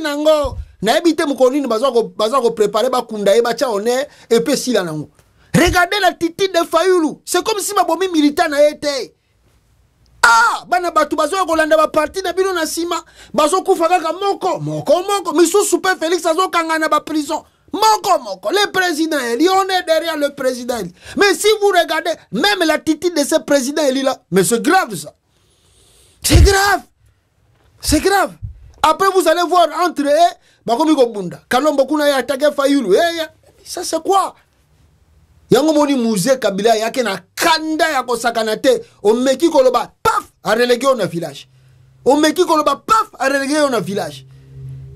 nango. Na ebite mukonini bazako préparer ba kunda ye ba cha one et si la nango. Regardez la titine de Fayulu. C'est comme si ba bomi militant na ye te. Ah, bana batu bazo kolanda ba parti na bino na sima, bazo kufa kaka moko. Misu super Félix azo kangana ba prison. Moko. Le président Eli, on est derrière le président Eli. Mais si vous regardez, même l'attitude de ce président Eli là, mais c'est grave ça. C'est grave. C'est grave. Après vous allez voir entre eux, bakomi ko bunda. Kalombo kuna ya attaquer Fayulu. Ça c'est quoi? Yango moni musée Kabila yake na kanda ya kosakana te. O meki koloba paf a relégué on a village. O meki koloba paf a relégué on a village.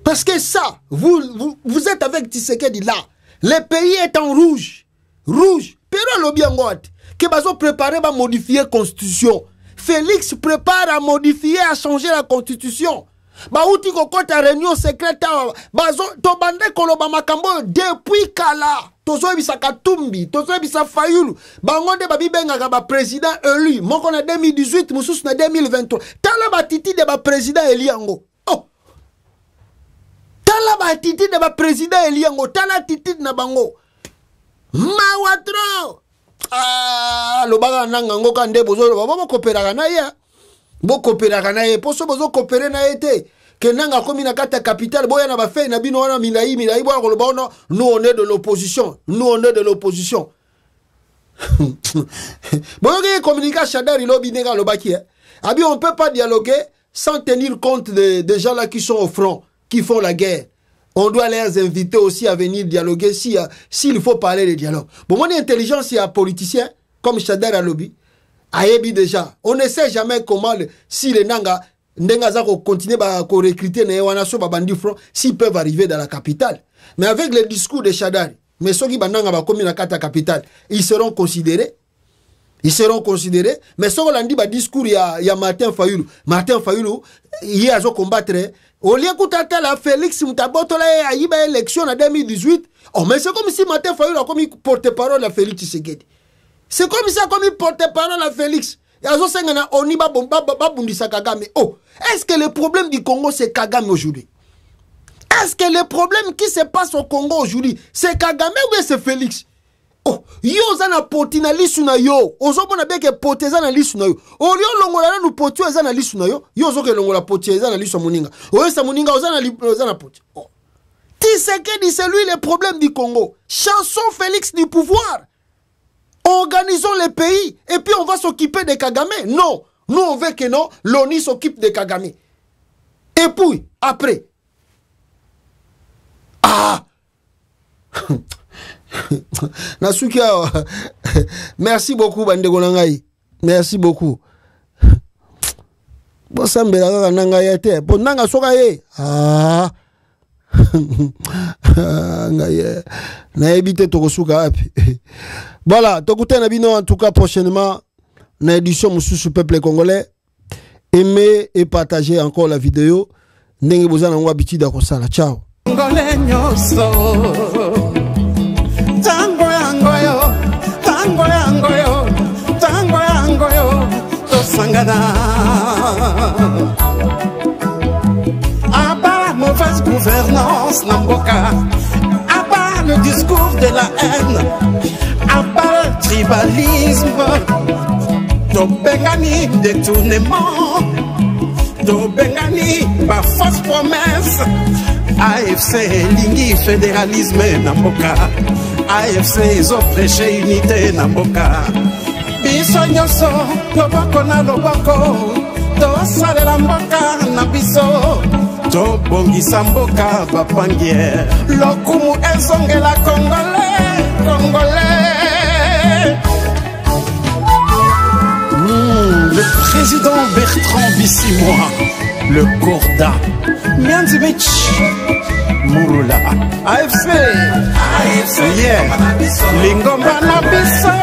Parce que ça, vous êtes avec Tshisekedi là. Le pays est en rouge. Rouge. Pero lo bien ngoat. Que bazo préparer à modifier la constitution. Félix prépare à modifier, à changer la constitution. Ba uti kokota réunion secrète bazo to bande koloba makambo depuis kala. Tozo ebisa Katumbi, tozo ebisa Fayulu. Bangonde babi benga ba président élu. Moko na 2018, mususu na 2023. Tala ba titi de ba président élu yango. Oh. Tala ba titi de ba président élu yango, tala titi na bango. Mawatro. Ah, lo baga nanga ngoka nde bozo lo baba kopera kana ya. Bo kopera kana ye, poso bozo kopere na ete. que nanga komi na kata capitale boya na ba fait na bino wana milai boya ko loba nous on est de l'opposition boya communiquer Shadari lobi nega lobaki abi on peut pas dialoguer sans tenir compte des gens là qui sont au front, qui font la guerre. On doit les inviter aussi à venir dialoguer s'il faut parler de dialogue. Bon, mon intelligence, il y a un politicien comme Shadar Alobi, Ayebi déjà. On ne sait jamais comment, si les Nanga continuent à recruter s'ils peuvent arriver dans la capitale. Mais avec le discours de Shadar, mais ceux qui sont la capitale, ils seront considérés. Mais ce qu'on a dit, le discours, il y a Martin Fayulu. Martin Fayulu, il a combattre. Au lieu de la Félix Moutabotola a eu une élection en 2018, mais c'est comme si Martin Fayulu a commis porte-parole à Félix Tshisekedi. C'est comme si il a commis porte-parole à Félix. Est-ce que le problème du Congo, c'est Kagame aujourd'hui? Est-ce que le problème qui se passe au Congo aujourd'hui, c'est Kagame ou bien c'est Félix? Oh, yo zana poti na lisu na yo. Ozo bona beke poti zana lisu na yo. Olio longola na poti zana lisu na yo. Yo zoke longola poti zana lisu muninga. Oyo sa muninga zana poti. Oh. Tshisekedi, c'est lui le problème du Congo. Chanson Félix du pouvoir. Organisons les pays et puis on va s'occuper de Kagame. Non, nous on veut que non, l'ONU s'occupe de Kagame. Et puis après. Ah. Merci beaucoup Bandeko Nangai. Merci beaucoup. Bosambela nanga yete. Bon nanga soka ye. Ah. Ngaye. Na éviter tokosuka api. Voilà, tokute na bino en tout cas prochainement na édition Mususu peuple congolais. Aimez et partagez encore la vidéo. Ndenge bozana ngwa bitida ko sala. Ciao. Congolais nyoso. Tango yango tosangana. Aba mauvaise gouvernance namboka. Aba le discours de la haine. Aba le tribalisme. Tobengani détournement. Tobengani ba fausse promesse. AFC lingi fédéralisme namboka. AFC ils ont prêché unité namboka. Biso nyoso loboko na loboko. Tosalela mboka na biso. Tobongisa mboka bapangier. Lokumu ezongela congolais. Le président Bertrand Bissimois, le Corda, Mianzimich, Mouroula, AFC, yeah, Lingomba Nabiso.